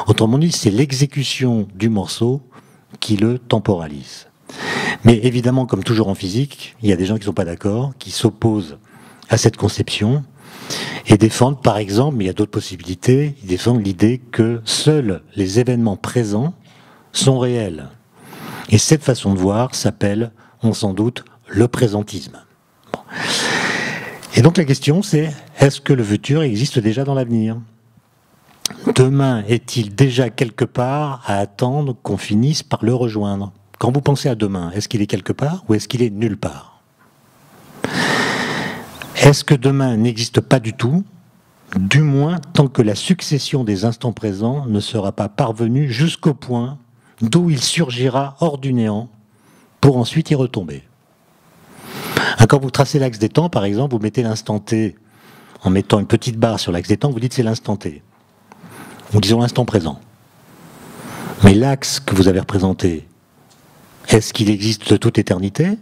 Autrement dit, c'est l'exécution du morceau qui le temporalise. Mais évidemment, comme toujours en physique, il y a des gens qui ne sont pas d'accord, qui s'opposent à cette conception et défendent, par exemple, mais il y a d'autres possibilités, ils défendent l'idée que seuls les événements présents sont réels. Et cette façon de voir s'appelle, on s'en doute, le présentisme. Bon. Et donc la question c'est, est-ce que le futur existe déjà dans l'avenir ? Demain est-il déjà quelque part à attendre qu'on finisse par le rejoindre ? Quand vous pensez à demain, est-ce qu'il est quelque part ou est-ce qu'il est nulle part ? Est-ce que demain n'existe pas du tout ? Du moins tant que la succession des instants présents ne sera pas parvenue jusqu'au point d'où il surgira hors du néant pour ensuite y retomber. Quand vous tracez l'axe des temps, par exemple, vous mettez l'instant T en mettant une petite barre sur l'axe des temps, vous dites c'est l'instant T. Ou disons l'instant présent. Mais l'axe que vous avez représenté, est-ce qu'il existe de toute éternité ?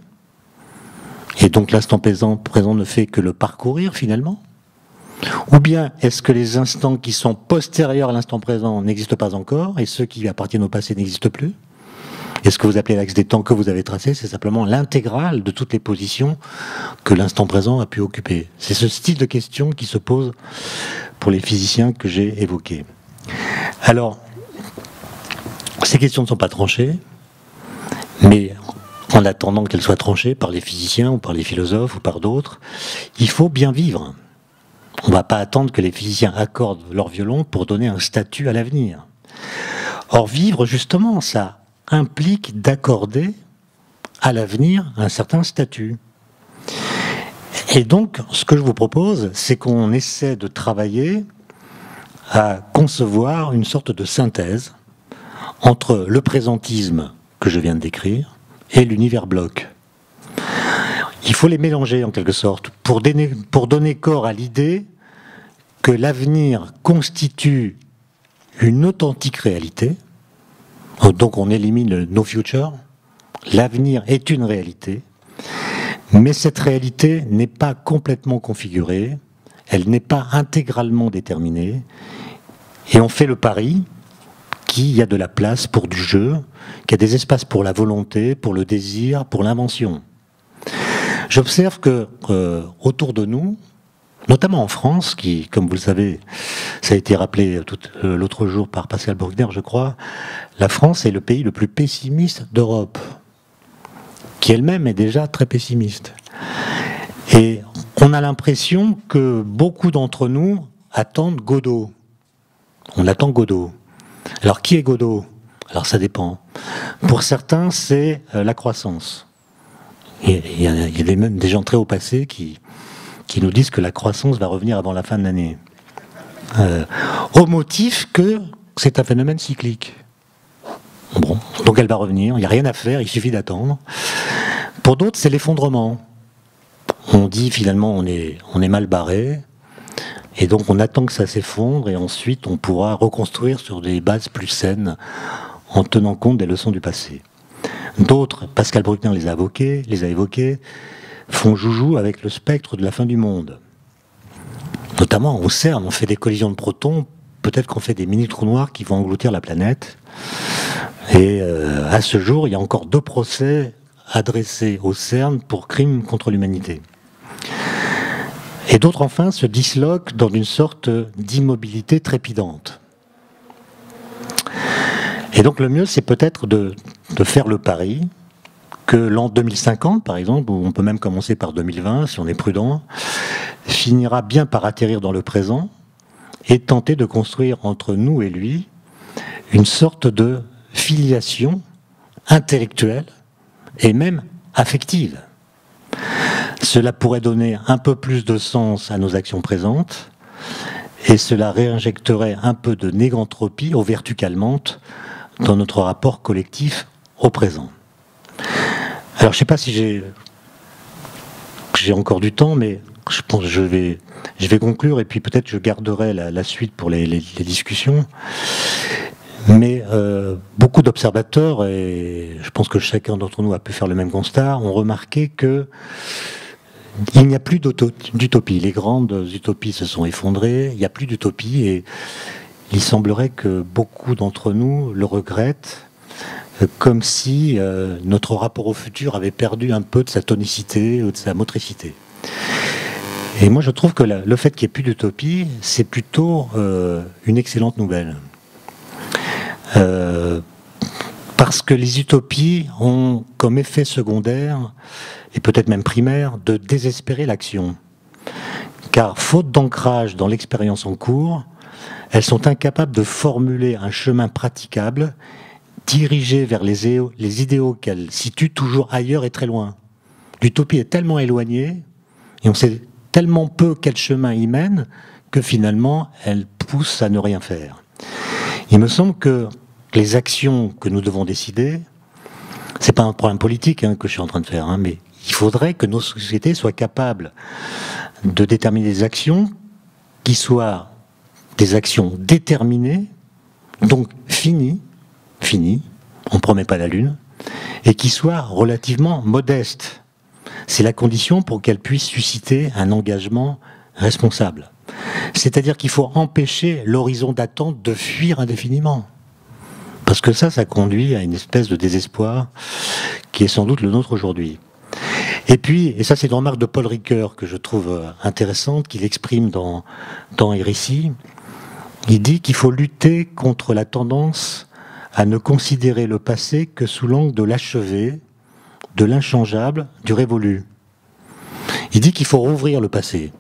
Et donc l'instant présent ne fait que le parcourir finalement ? Ou bien est-ce que les instants qui sont postérieurs à l'instant présent n'existent pas encore et ceux qui appartiennent au passé n'existent plus ? Et ce que vous appelez l'axe des temps que vous avez tracé, c'est simplement l'intégrale de toutes les positions que l'instant présent a pu occuper. C'est ce style de question qui se pose pour les physiciens que j'ai évoqués. Alors, ces questions ne sont pas tranchées, mais en attendant qu'elles soient tranchées par les physiciens ou par les philosophes ou par d'autres, il faut bien vivre. On ne va pas attendre que les physiciens accordent leur violon pour donner un statut à l'avenir. Or, vivre, justement, ça implique d'accorder à l'avenir un certain statut. Et donc, ce que je vous propose, c'est qu'on essaie de travailler à concevoir une sorte de synthèse entre le présentisme que je viens de décrire et l'univers bloc. Il faut les mélanger en quelque sorte pour donner corps à l'idée que l'avenir constitue une authentique réalité. Donc on élimine le no future. L'avenir est une réalité, mais cette réalité n'est pas complètement configurée, elle n'est pas intégralement déterminée, et on fait le pari qu'il y a de la place pour du jeu, qu'il y a des espaces pour la volonté, pour le désir, pour l'invention. J'observe que autour de nous, notamment en France, qui, comme vous le savez, ça a été rappelé l'autre jour par Pascal Bruckner, je crois, la France est le pays le plus pessimiste d'Europe, qui elle-même est déjà très pessimiste. Et on a l'impression que beaucoup d'entre nous attendent Godot. On attend Godot. Alors qui est Godot ? Alors ça dépend. Pour certains, c'est la croissance. Il y a même des gens très haut passés qui nous disent que la croissance va revenir avant la fin de l'année. Au motif que c'est un phénomène cyclique. Bon, donc elle va revenir, il n'y a rien à faire, il suffit d'attendre. Pour d'autres, c'est l'effondrement. On dit finalement on est mal barré, et donc on attend que ça s'effondre, et ensuite on pourra reconstruire sur des bases plus saines en tenant compte des leçons du passé. D'autres, Pascal Bruckner les a évoqués, font joujou avec le spectre de la fin du monde. Notamment au CERN, on fait des collisions de protons, peut-être qu'on fait des mini-trous noirs qui vont engloutir la planète. Et à ce jour, il y a encore 2 procès adressés au CERN pour crimes contre l'humanité. Et d'autres, enfin, se disloquent dans une sorte d'immobilité trépidante. Et donc le mieux, c'est peut-être de faire le pari que l'an 2050, par exemple, ou on peut même commencer par 2020, si on est prudent, finira bien par atterrir dans le présent et tenter de construire entre nous et lui une sorte de filiation intellectuelle et même affective. Cela pourrait donner un peu plus de sens à nos actions présentes et cela réinjecterait un peu de négantropie aux vertus calmantes dans notre rapport collectif au présent. Alors je ne sais pas si j'ai encore du temps, mais je pense que je vais conclure et puis peut-être je garderai la suite pour les discussions. Mais beaucoup d'observateurs, et je pense que chacun d'entre nous a pu faire le même constat, ont remarqué que il n'y a plus d'utopie. Les grandes utopies se sont effondrées, il n'y a plus d'utopie et il semblerait que beaucoup d'entre nous le regrettent comme si notre rapport au futur avait perdu un peu de sa tonicité ou de sa motricité. Et moi je trouve que le fait qu'il n'y ait plus d'utopie, c'est plutôt une excellente nouvelle. Parce que les utopies ont comme effet secondaire, et peut-être même primaire, de désespérer l'action. Car faute d'ancrage dans l'expérience en cours, elles sont incapables de formuler un chemin praticable, dirigé vers les idéaux qu'elles situent toujours ailleurs et très loin. L'utopie est tellement éloignée, et on sait tellement peu quel chemin y mène, que finalement, elle pousse à ne rien faire. Il me semble que les actions que nous devons décider, c'est pas un problème politique que je suis en train de faire, mais il faudrait que nos sociétés soient capables de déterminer des actions qui soient des actions déterminées, donc finies, on ne promet pas la lune, et qui soient relativement modestes. C'est la condition pour qu'elles puissent susciter un engagement responsable. C'est-à-dire qu'il faut empêcher l'horizon d'attente de fuir indéfiniment. Parce que ça conduit à une espèce de désespoir qui est sans doute le nôtre aujourd'hui. Et puis, et ça c'est une remarque de Paul Ricoeur que je trouve intéressante, qu'il exprime dans Hérésie, il dit qu'il faut lutter contre la tendance à ne considérer le passé que sous l'angle de l'achevé, de l'inchangeable, du révolu. Il dit qu'il faut rouvrir le passé.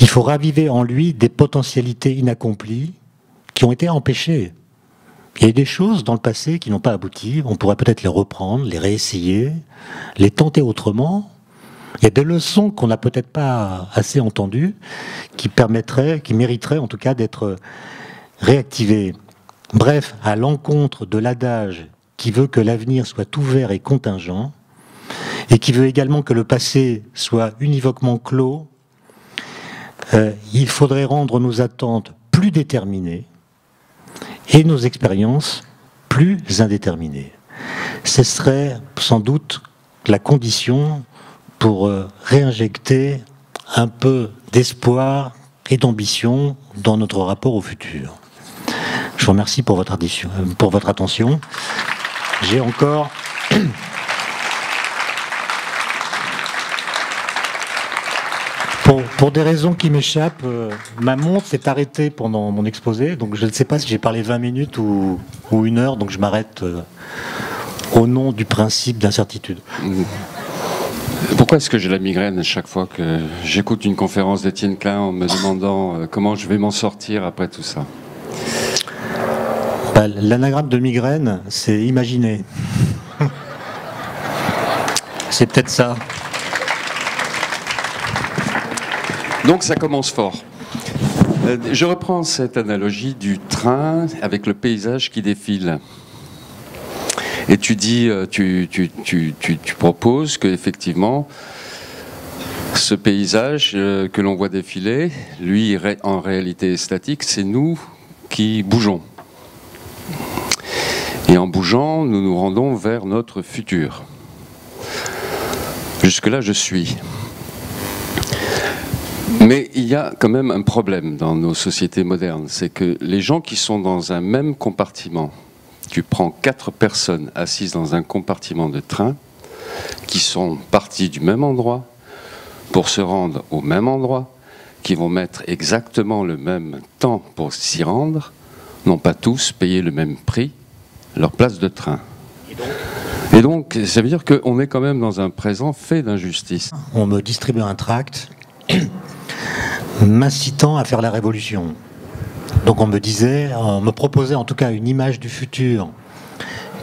Il faut raviver en lui des potentialités inaccomplies qui ont été empêchées. Il y a des choses dans le passé qui n'ont pas abouti, on pourrait peut-être les reprendre, les réessayer, les tenter autrement. Il y a des leçons qu'on n'a peut-être pas assez entendues, qui mériteraient en tout cas d'être réactivées. Bref, à l'encontre de l'adage qui veut que l'avenir soit ouvert et contingent, et qui veut également que le passé soit univoquement clos, il faudrait rendre nos attentes plus déterminées, et nos expériences plus indéterminées. Ce serait sans doute la condition pour réinjecter un peu d'espoir et d'ambition dans notre rapport au futur. Je vous remercie pour votre attention. J'ai encore... Pour des raisons qui m'échappent, ma montre s'est arrêtée pendant mon exposé, donc je ne sais pas si j'ai parlé 20 minutes ou 1 heure, donc je m'arrête au nom du principe d'incertitude. Pourquoi est-ce que j'ai la migraine à chaque fois que j'écoute une conférence d'Étienne Klein en me demandant comment je vais m'en sortir après tout ça? L'anagramme de migraine, c'est imaginer. C'est peut-être ça. Donc ça commence fort. Je reprends cette analogie du train avec le paysage qui défile. Et tu dis, tu proposes qu'effectivement, ce paysage que l'on voit défiler, lui, en réalité est statique, c'est nous qui bougeons. Et en bougeant, nous nous rendons vers notre futur. Jusque-là, je suis. Mais il y a quand même un problème dans nos sociétés modernes, c'est que les gens qui sont dans un même compartiment, tu prends 4 personnes assises dans un compartiment de train, qui sont parties du même endroit, pour se rendre au même endroit, qui vont mettre exactement le même temps pour s'y rendre, n'ont pas tous payé le même prix, leur place de train. Et donc, ça veut dire qu'on est quand même dans un présent fait d'injustice. On me distribue un tract m'incitant à faire la révolution. Donc on me proposait en tout cas une image du futur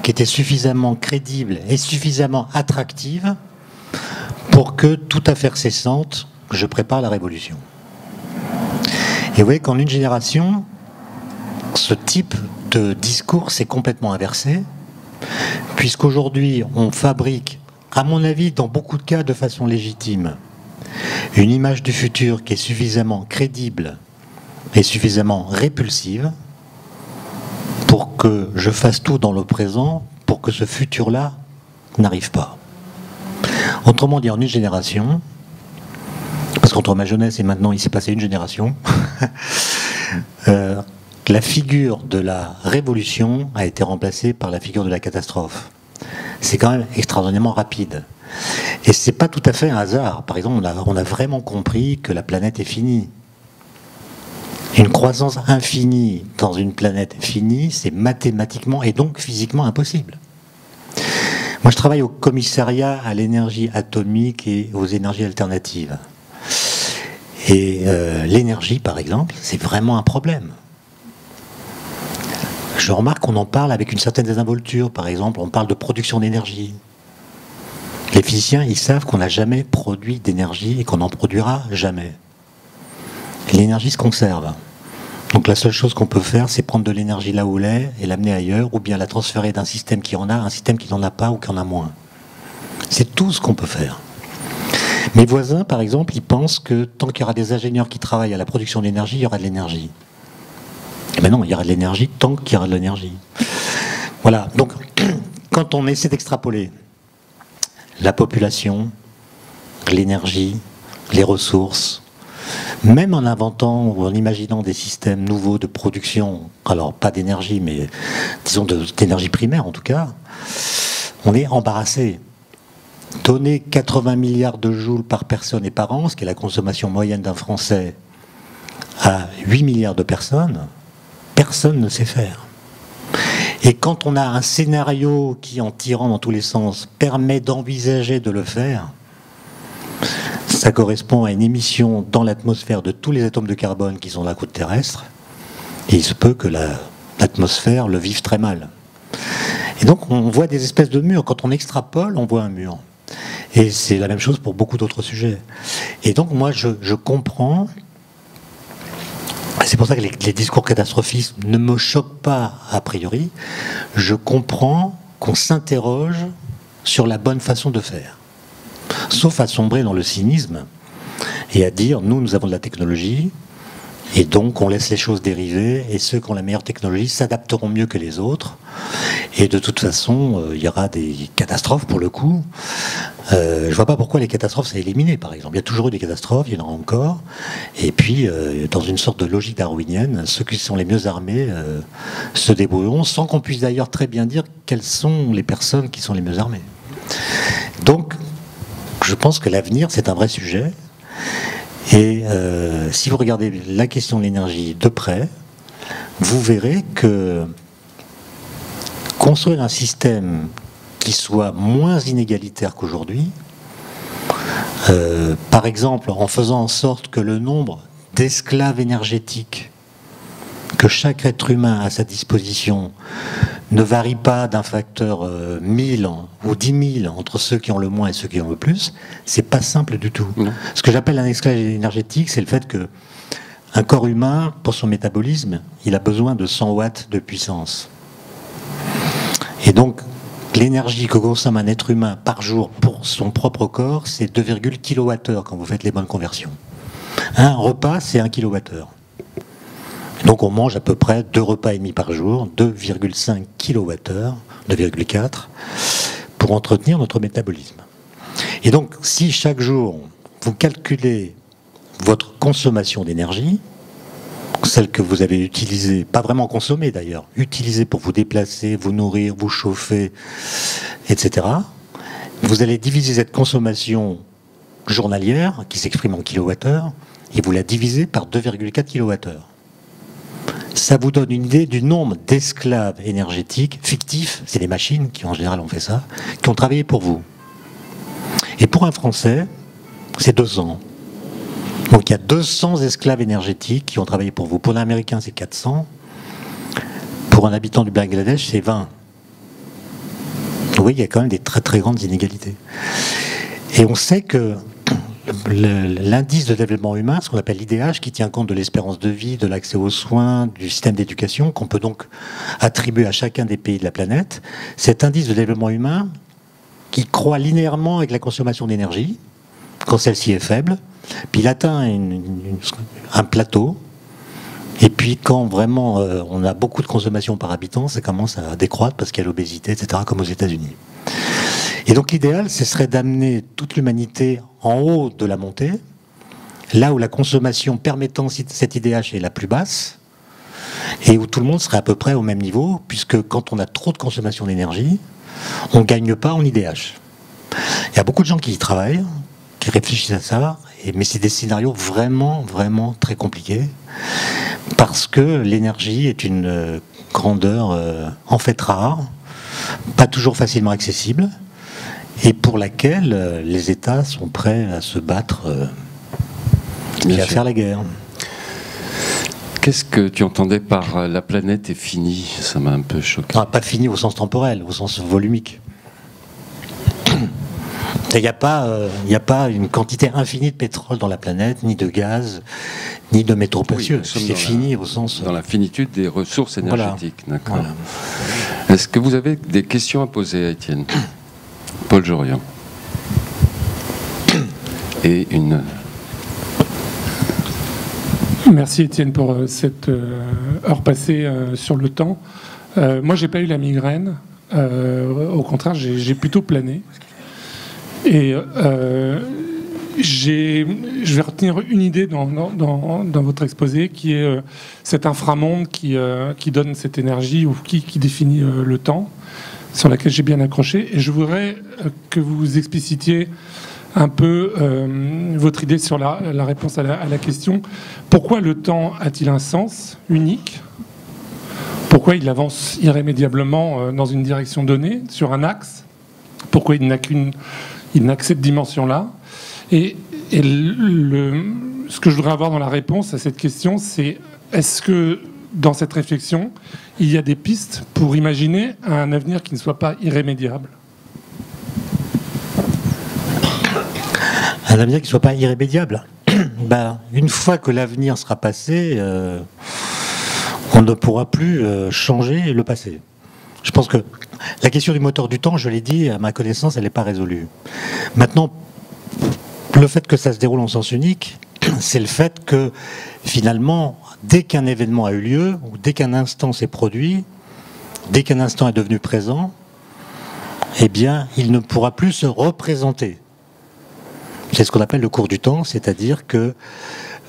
qui était suffisamment crédible et suffisamment attractive pour que, toute affaire cessante, je prépare la révolution. Et vous voyez qu'en une génération, ce type de discours s'est complètement inversé, puisqu'aujourd'hui on fabrique, à mon avis, dans beaucoup de cas de façon légitime, une image du futur qui est suffisamment crédible et suffisamment répulsive pour que je fasse tout dans le présent pour que ce futur-là n'arrive pas. Autrement dit, en une génération, parce qu'entre ma jeunesse et maintenant il s'est passé une génération, la figure de la révolution a été remplacée par la figure de la catastrophe. C'est quand même extraordinairement rapide. Et c'est pas tout à fait un hasard. Par exemple, on a vraiment compris que la planète est finie. Une croissance infinie dans une planète finie, c'est mathématiquement et donc physiquement impossible. Moi, je travaille au commissariat à l'énergie atomique et aux énergies alternatives. Et l'énergie, par exemple, c'est vraiment un problème. Je remarque qu'on en parle avec une certaine désinvolture. Par exemple, on parle de production d'énergie. Les physiciens, ils savent qu'on n'a jamais produit d'énergie et qu'on n'en produira jamais. L'énergie se conserve. Donc la seule chose qu'on peut faire, c'est prendre de l'énergie là où elle est et l'amener ailleurs, ou bien la transférer d'un système qui en a à un système qui n'en a pas ou qui en a moins. C'est tout ce qu'on peut faire. Mes voisins, par exemple, ils pensent que tant qu'il y aura des ingénieurs qui travaillent à la production d'énergie, il y aura de l'énergie. Eh bien non, il y aura de l'énergie tant qu'il y aura de l'énergie. Voilà, donc quand on essaie d'extrapoler la population, l'énergie, les ressources, même en inventant ou en imaginant des systèmes nouveaux de production, alors pas d'énergie, mais disons d'énergie primaire en tout cas, on est embarrassé. Donner 80 milliards de joules par personne et par an, ce qui est la consommation moyenne d'un Français, à 8 milliards de personnes, personne ne sait faire. Et quand on a un scénario qui, en tirant dans tous les sens, permet d'envisager de le faire, ça correspond à une émission dans l'atmosphère de tous les atomes de carbone qui sont dans la croûte terrestre, et il se peut que l'atmosphère le vive très mal. Et donc on voit des espèces de murs. Quand on extrapole, on voit un mur. Et c'est la même chose pour beaucoup d'autres sujets. Et donc moi je comprends. C'est pour ça que les discours catastrophistes ne me choquent pas a priori. Je comprends qu'on s'interroge sur la bonne façon de faire. Sauf à sombrer dans le cynisme et à dire nous avons de la technologie et donc on laisse les choses dériver et ceux qui ont la meilleure technologie s'adapteront mieux que les autres et de toute façon il y aura des catastrophes pour le coup. Je vois pas pourquoi les catastrophes c'est éliminé par exemple. Il y a toujours eu des catastrophes, il y en aura encore et puis dans une sorte de logique darwinienne, ceux qui sont les mieux armés se débrouilleront sans qu'on puisse d'ailleurs très bien dire quelles sont les personnes qui sont les mieux armées. Donc je pense que l'avenir, c'est un vrai sujet. Et si vous regardez la question de l'énergie de près, vous verrez que construire un système qui soit moins inégalitaire qu'aujourd'hui, par exemple en faisant en sorte que le nombre d'esclaves énergétiques que chaque être humain a à sa disposition ne varie pas d'un facteur 1000 ou 10 000 entre ceux qui ont le moins et ceux qui ont le plus, c'est pas simple du tout. Non. Ce que j'appelle un esclavage énergétique, c'est le fait que un corps humain, pour son métabolisme, il a besoin de 100 watts de puissance. Et donc, l'énergie que consomme un être humain par jour pour son propre corps, c'est 2,0 kWh quand vous faites les bonnes conversions. Un repas, c'est 1 kWh. Donc on mange à peu près 2 repas et demi par jour, 2,5 kWh, 2,4, pour entretenir notre métabolisme. Et donc si chaque jour vous calculez votre consommation d'énergie, celle que vous avez utilisée, pas vraiment consommée d'ailleurs, utilisée pour vous déplacer, vous nourrir, vous chauffer, etc., vous allez diviser cette consommation journalière, qui s'exprime en kilowattheure, et vous la divisez par 2,4 kWh. Ça vous donne une idée du nombre d'esclaves énergétiques fictifs, c'est les machines qui en général ont fait ça, qui ont travaillé pour vous. Et pour un Français, c'est 200. Donc il y a 200 esclaves énergétiques qui ont travaillé pour vous. Pour un Américain, c'est 400. Pour un habitant du Bangladesh, c'est 20. Vous voyez, il y a quand même des très très grandes inégalités. Et on sait que l'indice de développement humain, ce qu'on appelle l'IDH, qui tient compte de l'espérance de vie, de l'accès aux soins, du système d'éducation, qu'on peut donc attribuer à chacun des pays de la planète, cet indice de développement humain qui croît linéairement avec la consommation d'énergie, quand celle-ci est faible, puis il atteint un plateau, et puis quand vraiment on a beaucoup de consommation par habitant, ça commence à décroître parce qu'il y a l'obésité, etc., comme aux États-Unis. Et donc l'idéal, ce serait d'amener toute l'humanité en haut de la montée, là où la consommation permettant cette IDH est la plus basse, et où tout le monde serait à peu près au même niveau, puisque quand on a trop de consommation d'énergie, on ne gagne pas en IDH. Il y a beaucoup de gens qui y travaillent, qui réfléchissent à ça, mais c'est des scénarios vraiment, vraiment très compliqués, parce que l'énergie est une grandeur en fait rare, pas toujours facilement accessible, et pour laquelle les États sont prêts à se battre et à faire la guerre. Qu'est-ce que tu entendais par la planète est finie? Ça m'a un peu choqué. Non, pas finie au sens temporel, au sens volumique. Il n'y a pas une quantité infinie de pétrole dans la planète, ni de gaz, ni de métaux précieux. C'est fini au sens... Dans la finitude des ressources énergétiques. Voilà. D'accord. Voilà. Est-ce que vous avez des questions à poser à Étienne? Paul Jorian. Et une... Merci Étienne pour cette heure passée sur le temps. Moi, j'ai pas eu la migraine. Au contraire, j'ai plutôt plané. Et je vais retenir une idée dans votre exposé, qui est cet inframonde qui donne cette énergie ou qui définit le temps, sur laquelle j'ai bien accroché. Et je voudrais que vous explicitiez un peu votre idée sur la réponse à la question. Pourquoi le temps a-t-il un sens unique? Pourquoi il avance irrémédiablement dans une direction donnée, sur un axe? Pourquoi il n'a que cette dimension-là? Et ce que je voudrais avoir dans la réponse à cette question, c'est est-ce que dans cette réflexion, il y a des pistes pour imaginer un avenir qui ne soit pas irrémédiable? Un avenir qui ne soit pas irrémédiable. Une fois que l'avenir sera passé, on ne pourra plus changer le passé. Je pense que la question du moteur du temps, je l'ai dit, à ma connaissance, elle n'est pas résolue. Maintenant, le fait que ça se déroule en sens unique, c'est le fait que, finalement, dès qu'un événement a eu lieu, ou dès qu'un instant s'est produit, dès qu'un instant est devenu présent, eh bien, il ne pourra plus se représenter. C'est ce qu'on appelle le cours du temps, c'est-à-dire que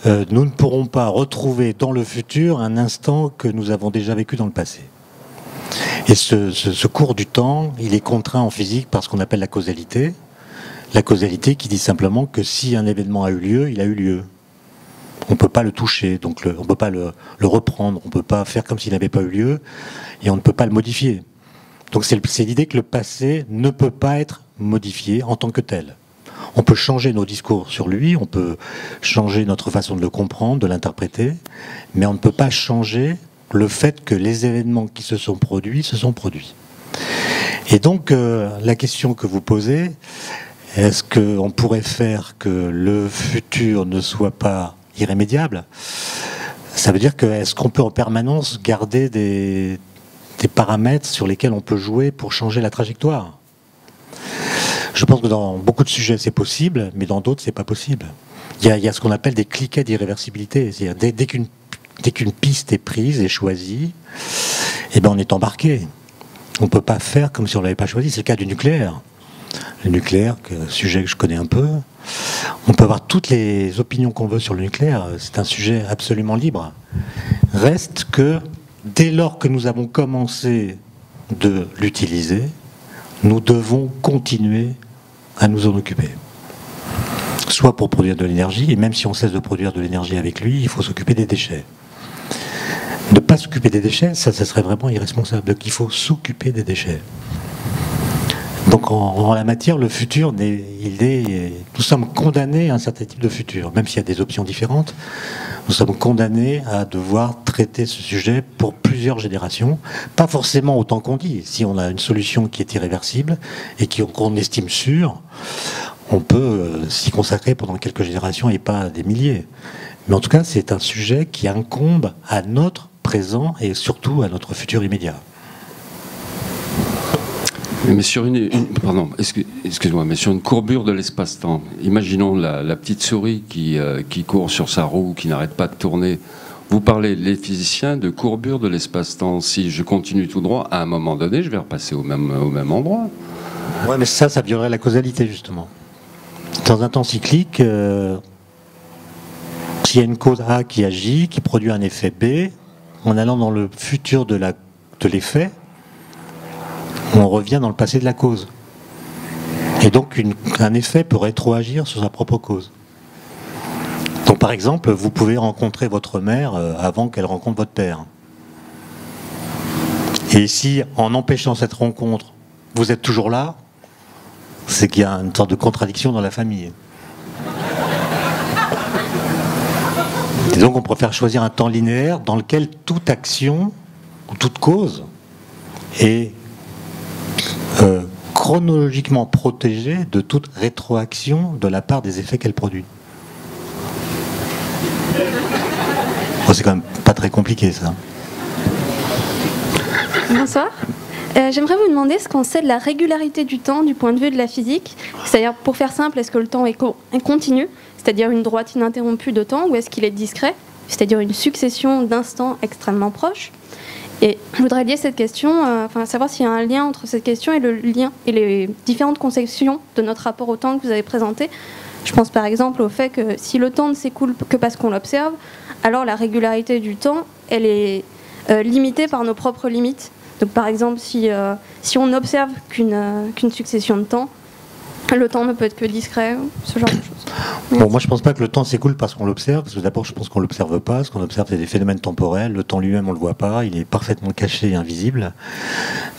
nous ne pourrons pas retrouver dans le futur un instant que nous avons déjà vécu dans le passé. Et ce cours du temps, il est contraint en physique par ce qu'on appelle la causalité. La causalité qui dit simplement que si un événement a eu lieu, il a eu lieu. On ne peut pas le toucher, donc on ne peut pas le reprendre, on ne peut pas faire comme s'il n'avait pas eu lieu, et on ne peut pas le modifier. Donc c'est l'idée que le passé ne peut pas être modifié en tant que tel. On peut changer nos discours sur lui, on peut changer notre façon de le comprendre, de l'interpréter, mais on ne peut pas changer le fait que les événements qui se sont produits se sont produits. Et donc, la question que vous posez, est-ce qu'on pourrait faire que le futur ne soit pas irrémédiable? Ça veut dire que est-ce qu'on peut en permanence garder des paramètres sur lesquels on peut jouer pour changer la trajectoire? Je pense que dans beaucoup de sujets c'est possible, mais dans d'autres c'est pas possible. Il y a ce qu'on appelle des cliquets d'irréversibilité. C'est-à-dire dès qu'une piste est prise et choisie, eh ben on est embarqué. On ne peut pas faire comme si on ne l'avait pas choisi. C'est le cas du nucléaire. Le nucléaire, un sujet que je connais un peu, on peut avoir toutes les opinions qu'on veut sur le nucléaire. C'est un sujet absolument libre. Reste que dès lors que nous avons commencé de l'utiliser, nous devons continuer à nous en occuper. Soit pour produire de l'énergie, et même si on cesse de produire de l'énergie avec lui, il faut s'occuper des déchets. Ne pas s'occuper des déchets, ça serait vraiment irresponsable. Donc il faut s'occuper des déchets. Donc en la matière, le futur, nous sommes condamnés à un certain type de futur, même s'il y a des options différentes. Nous sommes condamnés à devoir traiter ce sujet pour plusieurs générations, pas forcément autant qu'on dit. Si on a une solution qui est irréversible et qu'on estime sûre, on peut s'y consacrer pendant quelques générations et pas des milliers. Mais en tout cas, c'est un sujet qui incombe à notre présent et surtout à notre futur immédiat. Mais sur excuse-moi, mais sur une courbure de l'espace-temps, imaginons la petite souris qui court sur sa roue, qui n'arrête pas de tourner. Vous parlez, les physiciens, de courbure de l'espace-temps. Si je continue tout droit, à un moment donné, je vais repasser au même endroit. Ouais, mais ça violerait la causalité, justement. Dans un temps cyclique, s'il y a une cause A qui agit, qui produit un effet B, en allant dans le futur de l'effet, on revient dans le passé de la cause. Et donc un effet peut rétroagir sur sa propre cause. Donc par exemple, vous pouvez rencontrer votre mère avant qu'elle rencontre votre père. Et si, en empêchant cette rencontre, vous êtes toujours là, c'est qu'il y a une sorte de contradiction dans la famille. Et donc on préfère choisir un temps linéaire dans lequel toute action ou toute cause est chronologiquement protégée de toute rétroaction de la part des effets qu'elle produit. Bon, c'est quand même pas très compliqué ça. Bonsoir. J'aimerais vous demander ce qu'on sait de la régularité du temps du point de vue de la physique. C'est-à-dire, pour faire simple, est-ce que le temps est continu, c'est-à-dire une droite ininterrompue de temps, ou est-ce qu'il est discret, c'est-à-dire une succession d'instants extrêmement proches? Et je voudrais lier cette question, savoir s'il y a un lien entre cette question et le lien et les différentes conceptions de notre rapport au temps que vous avez présenté. Je pense par exemple au fait que si le temps ne s'écoule que parce qu'on l'observe, alors la régularité du temps, elle est limitée par nos propres limites. Donc par exemple, si on n'observe qu'une succession de temps, le temps ne peut être que discret, ce genre de choses. Bon, moi je pense pas que le temps s'écoule parce qu'on l'observe, parce que d'abord je pense qu'on l'observe pas, ce qu'on observe c'est des phénomènes temporels, le temps lui-même on le voit pas, il est parfaitement caché et invisible.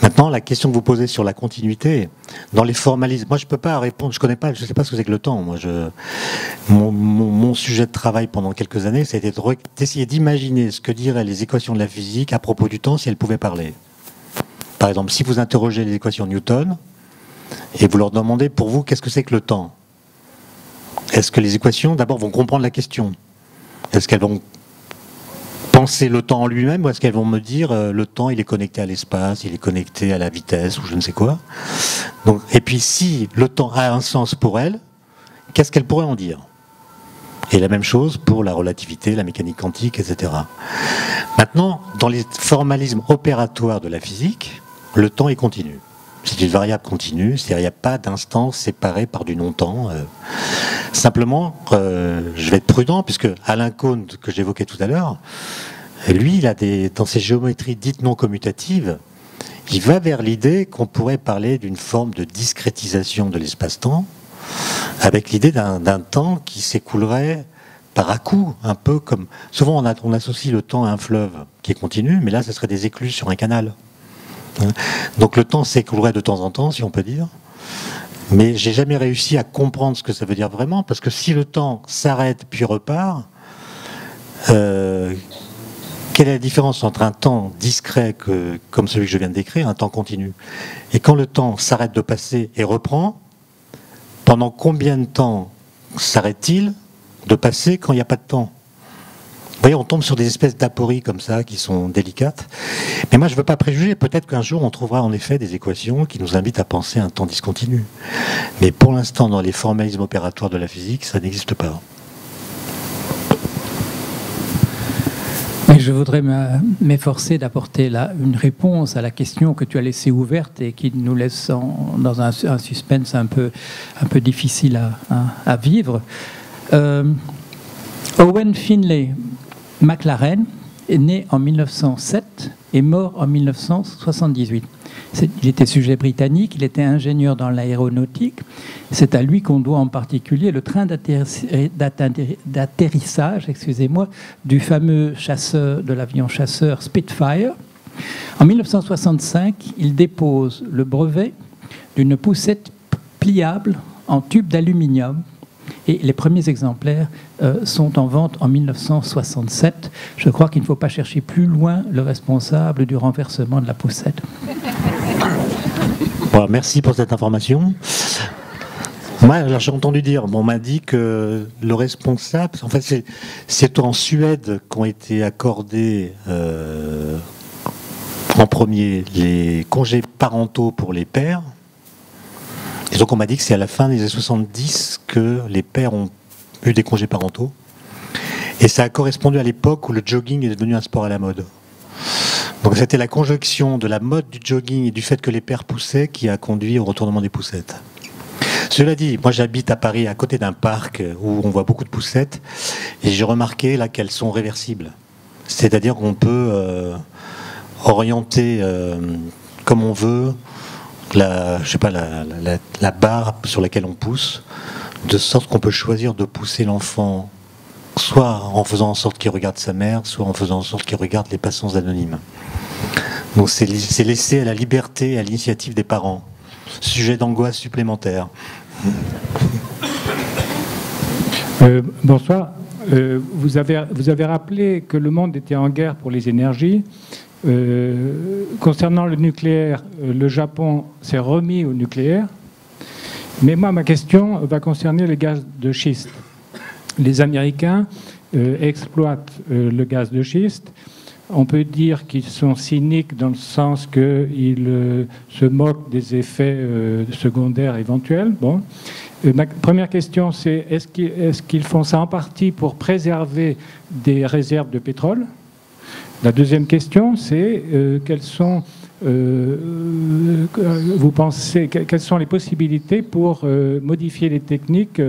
Maintenant, la question que vous posez sur la continuité, dans les formalismes, moi je peux pas répondre, je sais pas ce que c'est que le temps. Moi, mon sujet de travail pendant quelques années, ça a été d'essayer d'imaginer ce que diraient les équations de la physique à propos du temps si elles pouvaient parler. Par exemple, si vous interrogez les équations de Newton, et vous leur demandez, pour vous, qu'est-ce que c'est que le temps? Est-ce que les équations, d'abord, vont comprendre la question? Est-ce qu'elles vont penser le temps en lui-même, ou est-ce qu'elles vont me dire, le temps, il est connecté à l'espace, il est connecté à la vitesse, ou je ne sais quoi? Donc, et puis, si le temps a un sens pour elles, qu'est-ce qu'elles pourraient en dire? Et la même chose pour la relativité, la mécanique quantique, etc. Maintenant, dans les formalismes opératoires de la physique, le temps est continu. C'est une variable continue, c'est-à-dire il n'y a pas d'instance séparée par du non-temps. Simplement, je vais être prudent, puisque Alain Kohn, que j'évoquais tout à l'heure, lui, il a dans ses géométries dites non commutatives, il va vers l'idée qu'on pourrait parler d'une forme de discrétisation de l'espace-temps, avec l'idée d'un temps qui s'écoulerait par à-coup, un peu comme... Souvent, on associe le temps à un fleuve qui est continu, mais là, ce serait des écluses sur un canal. Donc le temps s'écoulerait de temps en temps, si on peut dire. Mais j'ai jamais réussi à comprendre ce que ça veut dire vraiment, parce que si le temps s'arrête puis repart, quelle est la différence entre un temps discret comme celui que je viens de décrire, un temps continu? Et quand le temps s'arrête de passer et reprend, pendant combien de temps s'arrête-t-il de passer quand il n'y a pas de temps? Vous voyez, on tombe sur des espèces d'apories comme ça qui sont délicates. Mais moi, je ne veux pas préjuger. Peut-être qu'un jour, on trouvera en effet des équations qui nous invitent à penser un temps discontinu. Mais pour l'instant, dans les formalismes opératoires de la physique, ça n'existe pas. Mais je voudrais m'efforcer d'apporter une réponse à la question que tu as laissée ouverte et qui nous laisse dans un suspense un peu difficile à vivre. Owen Finlay McLaren est né en 1907 et mort en 1978. Il était sujet britannique, il était ingénieur dans l'aéronautique. C'est à lui qu'on doit en particulier le train d'atterrissage, du fameux de l'avion chasseur Spitfire. En 1965, il dépose le brevet d'une poussette pliable en tube d'aluminium. Et les premiers exemplaires sont en vente en 1967. Je crois qu'il ne faut pas chercher plus loin le responsable du renversement de la poussette. Bon, merci pour cette information. Moi, j'ai entendu dire, on m'a dit que le responsable, en fait, c'est en Suède qu'ont été accordés en premier les congés parentaux pour les pères. Et donc on m'a dit que c'est à la fin des années 70 que les pères ont eu des congés parentaux. Et ça a correspondu à l'époque où le jogging est devenu un sport à la mode. Donc c'était la conjonction de la mode du jogging et du fait que les pères poussaient qui a conduit au retournement des poussettes. Cela dit, moi j'habite à Paris à côté d'un parc où on voit beaucoup de poussettes et j'ai remarqué là qu'elles sont réversibles. C'est-à-dire qu'on peut orienter comme on veut la barre sur laquelle on pousse, de sorte qu'on peut choisir de pousser l'enfant soit en faisant en sorte qu'il regarde sa mère, soit en faisant en sorte qu'il regarde les passants anonymes. Donc c'est laissé à la liberté et à l'initiative des parents. Sujet d'angoisse supplémentaire. Bonsoir. Vous avez rappelé que le monde était en guerre pour les énergies. Concernant le nucléaire, le Japon s'est remis au nucléaire. Mais moi, ma question va concerner les gaz de schiste. Les Américains exploitent le gaz de schiste. On peut dire qu'ils sont cyniques dans le sens qu'ils se moquent des effets secondaires éventuels. Bon. Ma première question, c'est est-ce qu'ils font ça en partie pour préserver des réserves de pétrole? La deuxième question, c'est quelles sont les possibilités pour modifier les techniques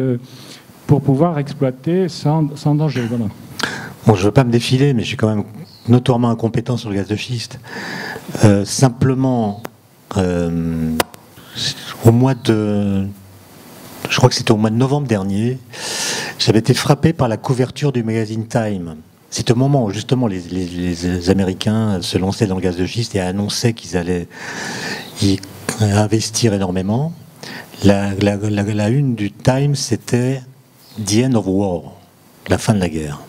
pour pouvoir exploiter sans danger? Voilà. Bon, je ne veux pas me défiler, mais je suis quand même notoirement incompétent sur le gaz de schiste. Simplement, au mois de... Je crois que c'était au mois de novembre dernier, j'avais été frappé par la couverture du magazine Time. C'est au moment où justement les Américains se lançaient dans le gaz de schiste et annonçaient qu'ils allaient y investir énormément. La une du Time, c'était « The End of War », la fin de la guerre.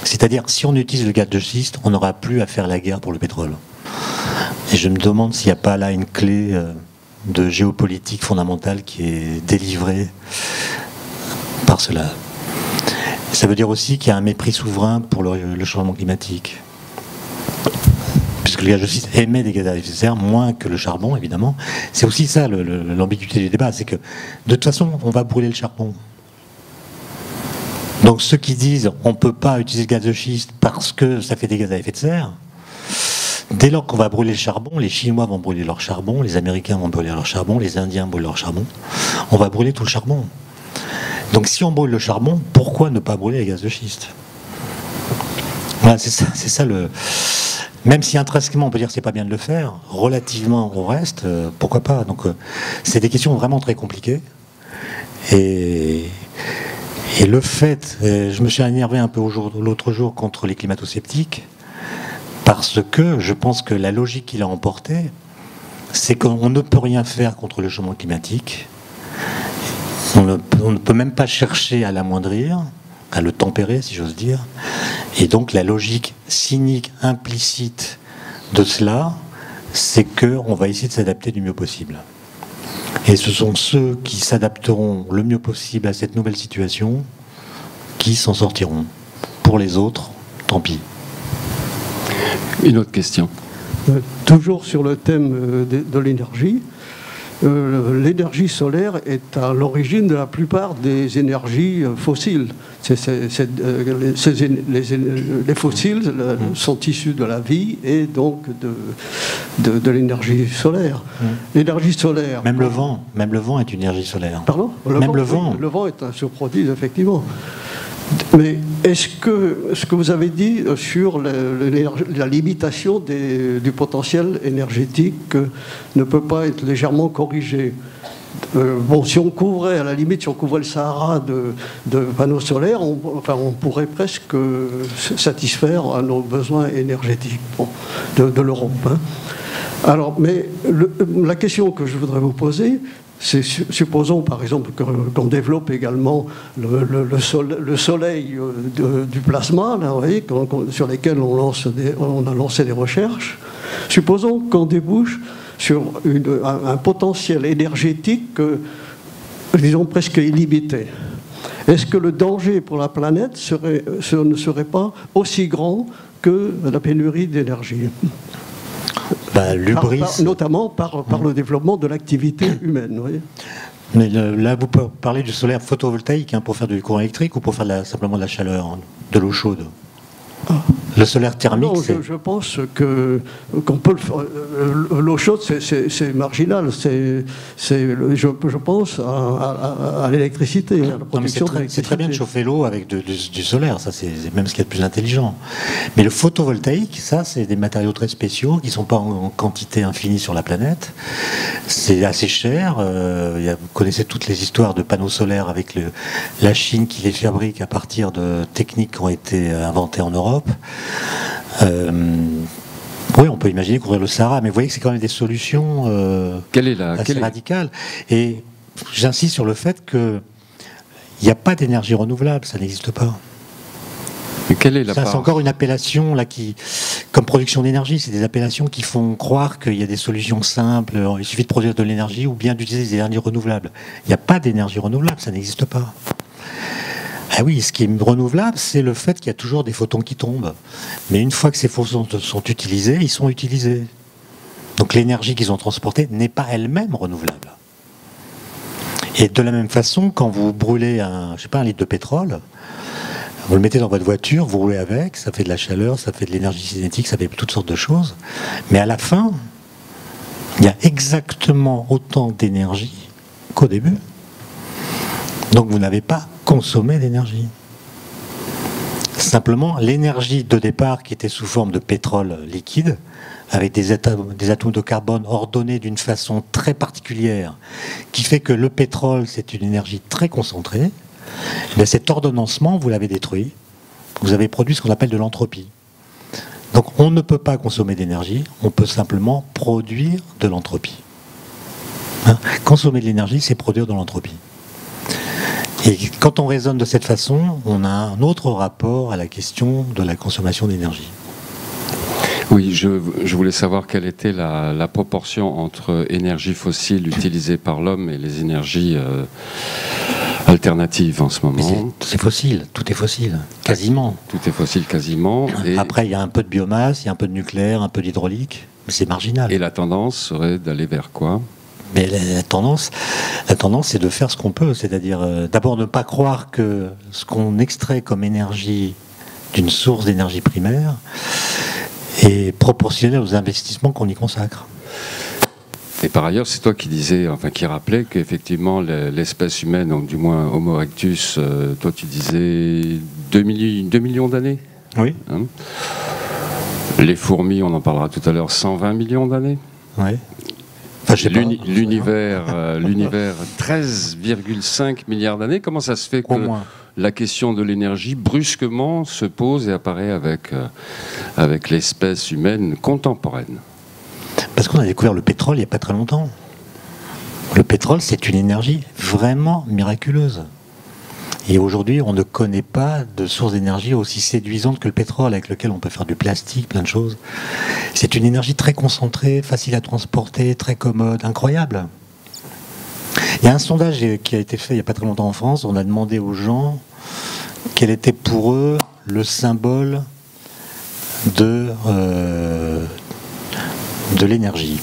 C'est-à-dire, si on utilise le gaz de schiste, on n'aura plus à faire la guerre pour le pétrole. Et je me demande s'il n'y a pas là une clé de géopolitique fondamentale qui est délivrée par cela. Ça veut dire aussi qu'il y a un mépris souverain pour le changement climatique. Puisque le gaz de schiste émet des gaz à effet de serre, moins que le charbon, évidemment. C'est aussi ça l'ambiguïté du débat, c'est que de toute façon, on va brûler le charbon. Donc ceux qui disent on ne peut pas utiliser le gaz de schiste parce que ça fait des gaz à effet de serre, dès lors qu'on va brûler le charbon, les Chinois vont brûler leur charbon, les Américains vont brûler leur charbon, les Indiens brûlent leur charbon, on va brûler tout le charbon. Donc si on brûle le charbon, pourquoi ne pas brûler les gaz de schiste? Voilà, c'est ça le... Même si intrinsèquement on peut dire que c'est pas bien de le faire, relativement au reste, pourquoi pas? Donc c'est des questions vraiment très compliquées. Et le fait, je me suis énervé un peu l'autre jour contre les climato-sceptiques, parce que je pense que la logique qu'il a emportée, c'est qu'on ne peut rien faire contre le changement climatique. On ne peut même pas chercher à l'amoindrir, à le tempérer, si j'ose dire. Et donc la logique cynique, implicite de cela, c'est qu'on va essayer de s'adapter du mieux possible. Et ce sont ceux qui s'adapteront le mieux possible à cette nouvelle situation qui s'en sortiront. Pour les autres, tant pis. Une autre question. Toujours sur le thème de l'énergie. L'énergie solaire est à l'origine de la plupart des énergies fossiles. Les fossiles sont issus de la vie et donc de l'énergie solaire. L'énergie solaire... Même le vent est une énergie solaire. Pardon ? Même le vent. Le vent est un surproduit, effectivement. Mais est-ce que ce que vous avez dit sur la limitation du potentiel énergétique ne peut pas être légèrement corrigé? Bon, si on couvrait, à la limite, si on couvrait le Sahara de panneaux solaires, on pourrait presque satisfaire à nos besoins énergétiques de l'Europe. Hein. Alors, mais la question que je voudrais vous poser, c'est, supposons par exemple qu'on développe également le soleil du plasma, là, vous voyez, sur lesquels on a lancé des recherches. Supposons qu'on débouche sur un potentiel énergétique, disons presque illimité. Est-ce que le danger pour la planète ne serait pas aussi grand que la pénurie d'énergie ? Notamment par le développement de l'activité humaine. Oui. Mais là, vous parlez du solaire photovoltaïque pour faire du courant électrique ou pour faire simplement de la chaleur, de l'eau chaude? Le solaire thermique, non, je pense qu'on peut l'eau chaude, c'est marginal. Je pense à l'électricité, à la production d'électricité. C'est très bien de chauffer l'eau avec du solaire, ça c'est même ce qu'il y a de plus intelligent. Mais le photovoltaïque, ça c'est des matériaux très spéciaux qui ne sont pas en quantité infinie sur la planète. C'est assez cher. Vous connaissez toutes les histoires de panneaux solaires avec la Chine qui les fabrique à partir de techniques qui ont été inventées en Europe. Oui, on peut imaginer couvrir le Sahara, mais vous voyez que c'est quand même des solutions assez radicales. Et j'insiste sur le fait qu'il n'y a pas d'énergie renouvelable, ça n'existe pas. Mais quelle est la part ? C'est encore une appellation là comme production d'énergie, c'est des appellations qui font croire qu'il y a des solutions simples, il suffit de produire de l'énergie ou bien d'utiliser des énergies renouvelables. Il n'y a pas d'énergie renouvelable, ça n'existe pas. Ah oui, ce qui est renouvelable, c'est le fait qu'il y a toujours des photons qui tombent. Mais une fois que ces photons sont utilisés, ils sont utilisés. Donc l'énergie qu'ils ont transportée n'est pas elle-même renouvelable. Et de la même façon, quand vous brûlez un litre de pétrole, vous le mettez dans votre voiture, vous roulez avec, ça fait de la chaleur, ça fait de l'énergie cinétique, ça fait toutes sortes de choses. Mais à la fin, il y a exactement autant d'énergie qu'au début. Donc vous n'avez pas consommé d'énergie. Simplement, l'énergie de départ qui était sous forme de pétrole liquide, avec des atomes de carbone ordonnés d'une façon très particulière, qui fait que le pétrole, c'est une énergie très concentrée, mais cet ordonnancement, vous l'avez détruit. Vous avez produit ce qu'on appelle de l'entropie. Donc on ne peut pas consommer d'énergie, on peut simplement produire de l'entropie. Consommer de l'énergie, c'est produire de l'entropie. Et quand on raisonne de cette façon, on a un autre rapport à la question de la consommation d'énergie. Oui, je voulais savoir quelle était la proportion entre énergie fossile utilisée par l'homme et les énergies alternatives en ce moment. C'est fossile, tout est fossile, quasiment. Tout est fossile quasiment. Et après, il y a un peu de biomasse, il y a un peu de nucléaire, un peu d'hydraulique, mais c'est marginal. Et la tendance serait d'aller vers quoi ? Mais la tendance, c'est de faire ce qu'on peut, c'est-à-dire d'abord ne pas croire que ce qu'on extrait comme énergie d'une source d'énergie primaire est proportionnel aux investissements qu'on y consacre. Et par ailleurs, c'est toi qui disais, qui rappelait qu'effectivement l'espèce humaine, donc du moins Homo erectus, toi tu disais 2 millions d'années. Oui. Hein, les fourmis, on en parlera tout à l'heure, 120 millions d'années. Oui. L'univers, 13,5 milliards d'années. Comment ça se fait que la question de l'énergie brusquement se pose et apparaît avec l'espèce humaine contemporaine ? Parce qu'on a découvert le pétrole il n'y a pas très longtemps. Le pétrole, c'est une énergie vraiment miraculeuse. Et aujourd'hui, on ne connaît pas de source d'énergie aussi séduisante que le pétrole, avec lequel on peut faire du plastique, plein de choses. C'est une énergie très concentrée, facile à transporter, très commode, incroyable. Il y a un sondage qui a été fait il n'y a pas très longtemps en France. On a demandé aux gens quel était pour eux le symbole de l'énergie.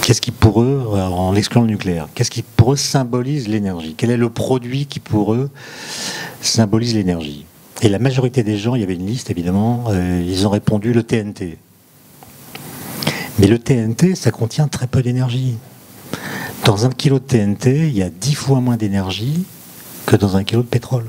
Qu'est-ce qui pour eux, en excluant le nucléaire, qu'est-ce qui pour eux symbolise l'énergie ? Quel est le produit qui pour eux symbolise l'énergie ? Et la majorité des gens, il y avait une liste évidemment, ils ont répondu le TNT. Mais le TNT, ça contient très peu d'énergie. Dans 1 kilo de TNT, il y a 10 fois moins d'énergie que dans 1 kilo de pétrole.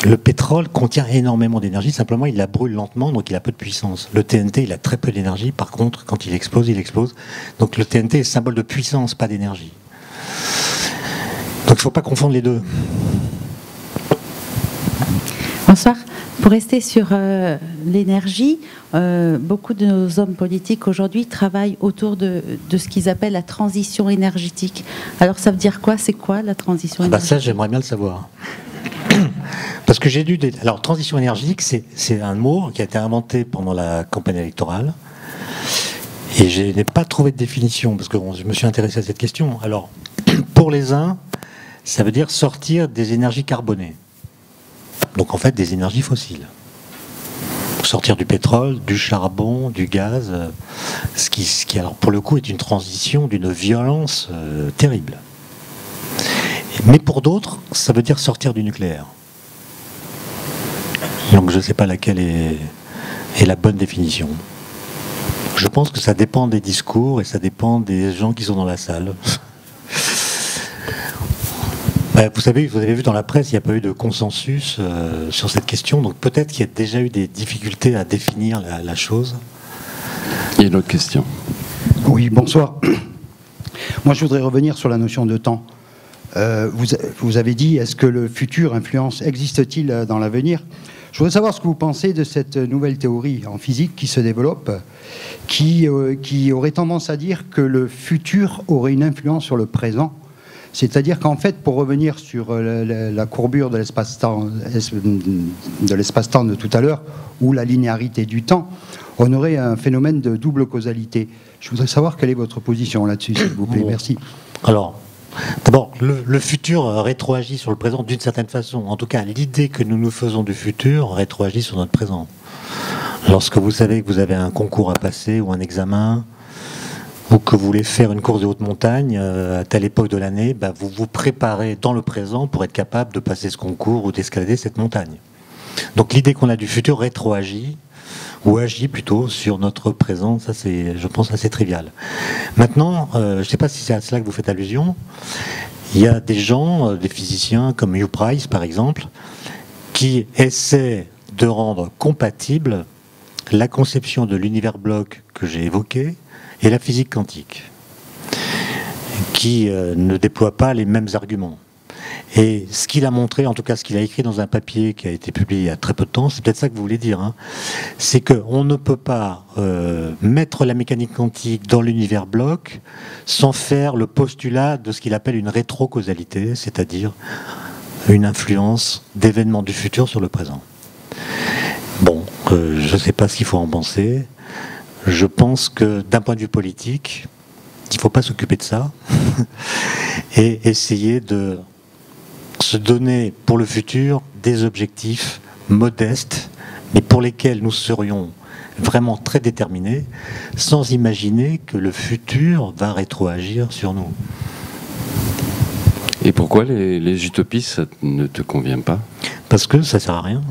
Le pétrole contient énormément d'énergie, simplement il la brûle lentement, donc il a peu de puissance. Le TNT, il a très peu d'énergie, par contre, quand il explose, il explose. Donc le TNT est symbole de puissance, pas d'énergie. Donc il ne faut pas confondre les deux. Bonsoir. Pour rester sur l'énergie, beaucoup de nos hommes politiques aujourd'hui travaillent autour de ce qu'ils appellent la transition énergétique. Alors ça veut dire quoi ? C'est quoi la transition énergétique ? Ça, j'aimerais bien le savoir. Parce que j'ai lu Alors, transition énergétique, c'est un mot qui a été inventé pendant la campagne électorale. Et je n'ai pas trouvé de définition, parce que je me suis intéressé à cette question. Alors, pour les uns, ça veut dire sortir des énergies carbonées. Donc, en fait, des énergies fossiles. Sortir du pétrole, du charbon, du gaz, ce qui alors, pour le coup, est une transition d'une violence terrible. Mais pour d'autres, ça veut dire sortir du nucléaire. Donc je ne sais pas laquelle est la bonne définition. Je pense que ça dépend des discours et ça dépend des gens qui sont dans la salle. Vous savez, vous avez vu dans la presse, il n'y a pas eu de consensus sur cette question, donc peut-être qu'il y a déjà eu des difficultés à définir la chose. Il y a une autre question. Oui, bonsoir. Moi, je voudrais revenir sur la notion de temps. Vous avez dit, est-ce que le futur existe-t-il dans l'avenir? Je voudrais savoir ce que vous pensez de cette nouvelle théorie en physique qui se développe, qui aurait tendance à dire que le futur aurait une influence sur le présent. C'est-à-dire qu'en fait, pour revenir sur la courbure de l'espace-temps de tout à l'heure, ou la linéarité du temps, on aurait un phénomène de double causalité. Je voudrais savoir quelle est votre position là-dessus, s'il vous plaît. Merci. Alors, d'abord, le futur rétroagit sur le présent d'une certaine façon. En tout cas, l'idée que nous nous faisons du futur rétroagit sur notre présent. Lorsque vous savez que vous avez un concours à passer ou un examen, ou que vous voulez faire une course de haute montagne à telle époque de l'année, vous vous préparez dans le présent pour être capable de passer ce concours ou d'escalader cette montagne. Donc l'idée qu'on a du futur rétroagit, ou agit plutôt sur notre présent, ça c'est, je pense, assez trivial. Maintenant, je ne sais pas si c'est à cela que vous faites allusion, il y a des gens, des physiciens comme Hugh Price par exemple, qui essaient de rendre compatible la conception de l'univers bloc que j'ai évoqué et la physique quantique, qui ne déploie pas les mêmes arguments. Et ce qu'il a montré, en tout cas ce qu'il a écrit dans un papier qui a été publié il y a très peu de temps, c'est peut-être ça que vous voulez dire, hein, c'est qu'on ne peut pas mettre la mécanique quantique dans l'univers bloc sans faire le postulat de ce qu'il appelle une rétrocausalité, c'est-à-dire une influence d'événements du futur sur le présent. Bon, je ne sais pas ce qu'il faut en penser. Je pense que d'un point de vue politique, il ne faut pas s'occuper de ça et essayer de se donner pour le futur des objectifs modestes, mais pour lesquels nous serions vraiment très déterminés, sans imaginer que le futur va rétroagir sur nous. Et pourquoi les utopies, ça ne te convient pas? Parce que ça ne sert à rien.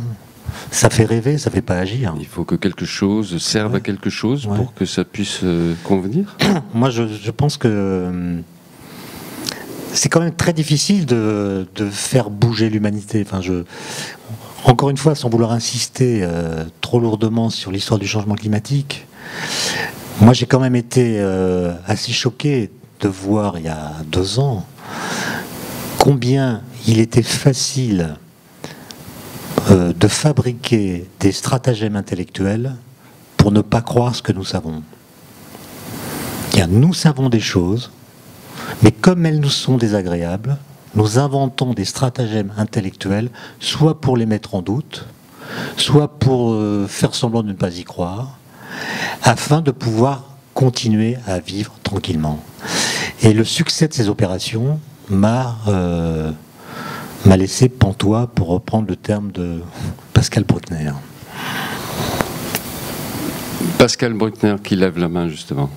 Ça fait rêver, ça ne fait pas agir. Il faut que quelque chose serve à quelque chose pour que ça puisse convenir. Moi, je pense que c'est quand même très difficile de faire bouger l'humanité. Enfin, encore une fois, sans vouloir insister trop lourdement sur l'histoire du changement climatique, moi j'ai quand même été assez choqué de voir il y a 2 ans combien il était facile de fabriquer des stratagèmes intellectuels pour ne pas croire ce que nous savons. Nous savons des choses, mais comme elles nous sont désagréables, nous inventons des stratagèmes intellectuels, soit pour les mettre en doute, soit pour faire semblant de ne pas y croire, afin de pouvoir continuer à vivre tranquillement. Et le succès de ces opérations m'a laissé pantois, pour reprendre le terme de Pascal Bruckner. Pascal Bruckner qui lève la main justement.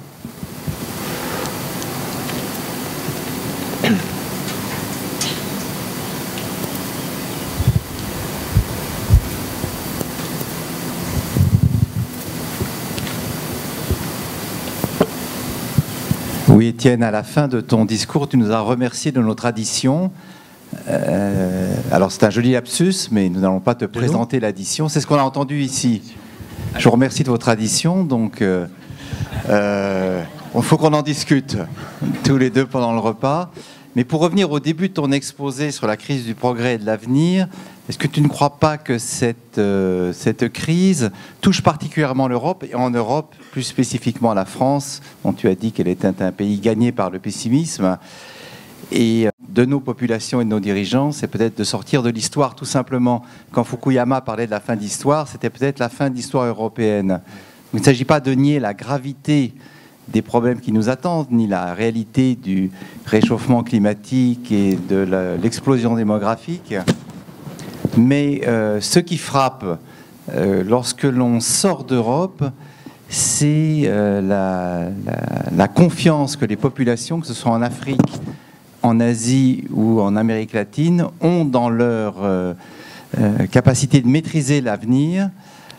Oui, Étienne, à la fin de ton discours, tu nous as remercié de nos traditions. Alors c'est un joli lapsus, mais nous n'allons pas te présenter l'addition. C'est ce qu'on a entendu ici. Je vous remercie de vos traditions, donc il faut qu'on en discute tous les deux pendant le repas. Mais pour revenir au début de ton exposé sur la crise du progrès et de l'avenir, est-ce que tu ne crois pas que cette crise touche particulièrement l'Europe, et en Europe, plus spécifiquement la France, dont tu as dit qu'elle était un pays gagné par le pessimisme, et de nos populations et de nos dirigeants, c'est peut-être de sortir de l'histoire tout simplement. Quand Fukuyama parlait de la fin de l'histoire, c'était peut-être la fin de l'histoire européenne. Il ne s'agit pas de nier la gravité des problèmes qui nous attendent, ni la réalité du réchauffement climatique et de l'explosion démographique. Mais ce qui frappe lorsque l'on sort d'Europe, c'est la confiance que les populations, que ce soit en Afrique, en Asie ou en Amérique latine, ont dans leur capacité de maîtriser l'avenir,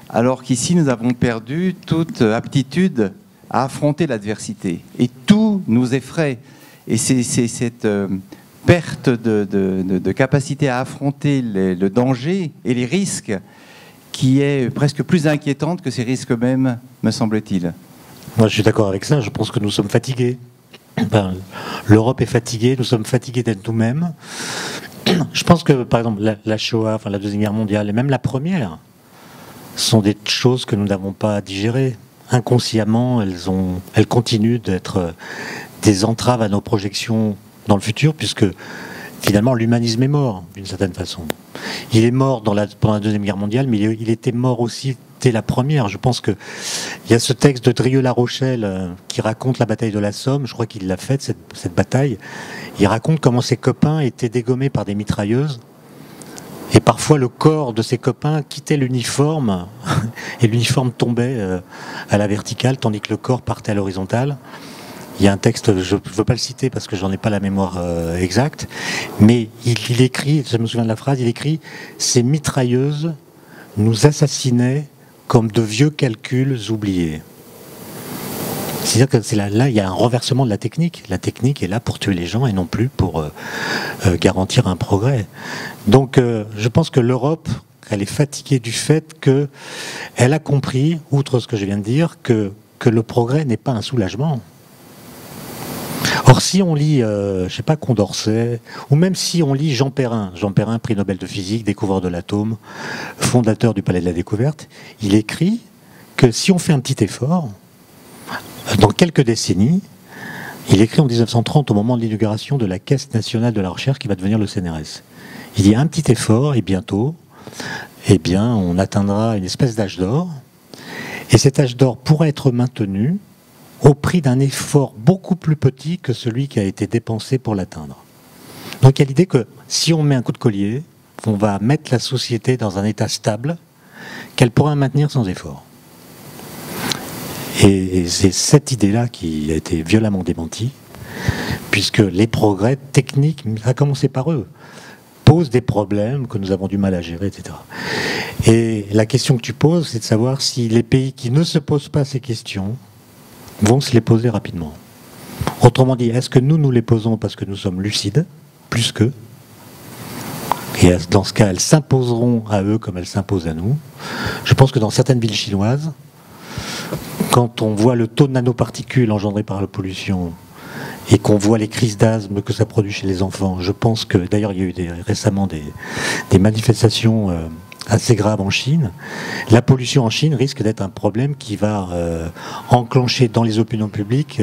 alors qu'ici nous avons perdu toute aptitude à affronter l'adversité. Et tout nous effraie. Et c'est cette perte de capacité à affronter le danger et les risques qui est presque plus inquiétante que ces risques eux-mêmes, me semble-t-il. Moi, je suis d'accord avec ça. Je pense que nous sommes fatigués. Ben, l'Europe est fatiguée. Nous sommes fatigués d'être nous-mêmes. Je pense que, par exemple, la Shoah, enfin, la Deuxième Guerre mondiale, et même la Première, sont des choses que nous n'avons pas digérées. Inconsciemment, elles continuent d'être des entraves à nos projections dans le futur, puisque finalement l'humanisme est mort d'une certaine façon. Il est mort pendant la Deuxième Guerre mondiale, mais il était mort aussi dès la Première. Je pense qu'il y a ce texte de Drieux-La Rochelle qui raconte la bataille de la Somme. Je crois qu'il l'a faite, cette bataille. Il raconte comment ses copains étaient dégommés par des mitrailleuses. Et parfois, le corps de ses copains quittait l'uniforme et l'uniforme tombait à la verticale, tandis que le corps partait à l'horizontale. Il y a un texte, je ne veux pas le citer parce que j'en ai pas la mémoire exacte, mais il écrit, je me souviens de la phrase, il écrit « Ces mitrailleuses nous assassinaient comme de vieux calculs oubliés ». C'est-à-dire que là, il y a un renversement de la technique. La technique est là pour tuer les gens et non plus pour garantir un progrès. Donc, je pense que l'Europe, elle est fatiguée du fait qu'elle a compris, outre ce que je viens de dire, que le progrès n'est pas un soulagement. Or, si on lit, je sais pas, Condorcet, ou même si on lit Jean Perrin, prix Nobel de physique, découvreur de l'atome, fondateur du Palais de la Découverte, il écrit que si on fait un petit effort, dans quelques décennies, il écrit en 1930, au moment de l'inauguration de la Caisse nationale de la recherche qui va devenir le CNRS. Il dit un petit effort et bientôt, eh bien, on atteindra une espèce d'âge d'or. Et cet âge d'or pourra être maintenu au prix d'un effort beaucoup plus petit que celui qui a été dépensé pour l'atteindre. Donc il y a l'idée que si on met un coup de collier, on va mettre la société dans un état stable qu'elle pourra maintenir sans effort. Et c'est cette idée-là qui a été violemment démentie, puisque les progrès techniques, à commencer par eux, posent des problèmes que nous avons du mal à gérer, etc. Et la question que tu poses, c'est de savoir si les pays qui ne se posent pas ces questions vont se les poser rapidement. Autrement dit, est-ce que nous les posons parce que nous sommes lucides, plus qu'eux? Et dans ce cas, elles s'imposeront à eux comme elles s'imposent à nous. Je pense que dans certaines villes chinoises, quand on voit le taux de nanoparticules engendrés par la pollution et qu'on voit les crises d'asthme que ça produit chez les enfants, je pense que, d'ailleurs il y a eu récemment des manifestations assez graves en Chine, la pollution en Chine risque d'être un problème qui va enclencher dans les opinions publiques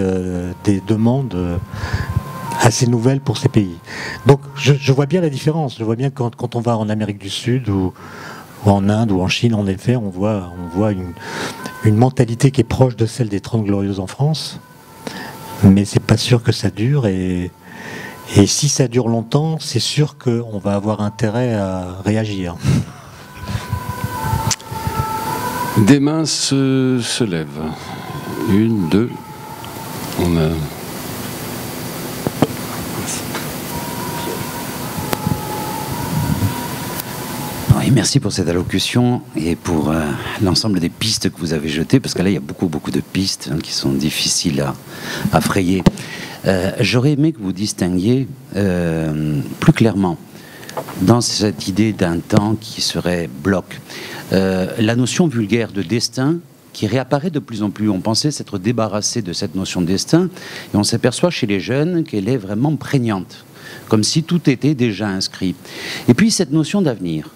des demandes assez nouvelles pour ces pays. Donc je vois bien la différence, je vois bien quand on va en Amérique du Sud ou en Inde ou en Chine, en effet, on voit une mentalité qui est proche de celle des 30 Glorieuses en France, mais c'est pas sûr que ça dure, et si ça dure longtemps, c'est sûr qu'on va avoir intérêt à réagir. Des mains se lèvent. Une, deux, on a... Merci pour cette allocution et pour l'ensemble des pistes que vous avez jetées, parce que là, il y a beaucoup de pistes qui sont difficiles à frayer. J'aurais aimé que vous distinguiez plus clairement, dans cette idée d'un temps qui serait bloc, la notion vulgaire de destin qui réapparaît de plus en plus. On pensait s'être débarrassé de cette notion de destin, et on s'aperçoit chez les jeunes qu'elle est vraiment prégnante, comme si tout était déjà inscrit. Et puis cette notion d'avenir.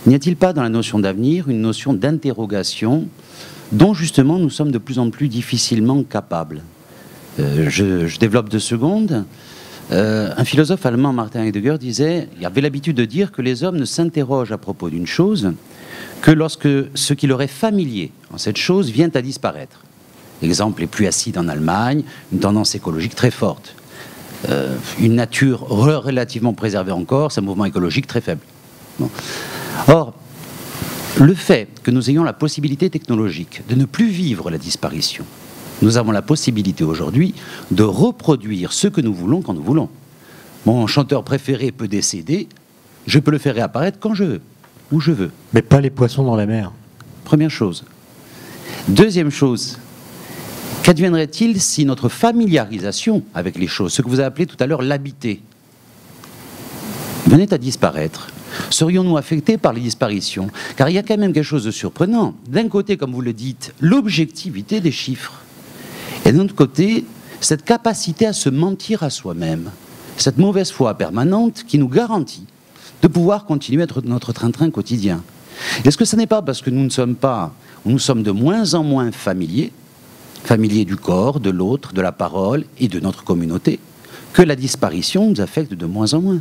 N'y a-t-il pas dans la notion d'avenir une notion d'interrogation dont justement nous sommes de plus en plus difficilement capables? Je développe 2 secondes. Un philosophe allemand, Martin Heidegger, il avait l'habitude de dire que les hommes ne s'interrogent à propos d'une chose que lorsque ce qui leur est familier en cette chose vient à disparaître. L'exemple les plus acides en Allemagne, une tendance écologique très forte. Une nature relativement préservée encore, c'est un mouvement écologique très faible. Bon. Or, le fait que nous ayons la possibilité technologique de ne plus vivre la disparition, nous avons la possibilité aujourd'hui de reproduire ce que nous voulons quand nous voulons. Mon chanteur préféré peut décéder, je peux le faire réapparaître quand je veux. où je veux. Mais pas les poissons dans la mer. Première chose. Deuxième chose, qu'adviendrait-il si notre familiarisation avec les choses, ce que vous avez appelé tout à l'heure l'habiter, venait à disparaître? Serions-nous affectés par les disparitions? Car il y a quand même quelque chose de surprenant. D'un côté, comme vous le dites, l'objectivité des chiffres. Et d'un autre côté, cette capacité à se mentir à soi-même. Cette mauvaise foi permanente qui nous garantit de pouvoir continuer notre train-train quotidien. Est-ce que ce n'est pas parce que nous sommes de moins en moins familiers du corps, de l'autre, de la parole et de notre communauté, que la disparition nous affecte de moins en moins?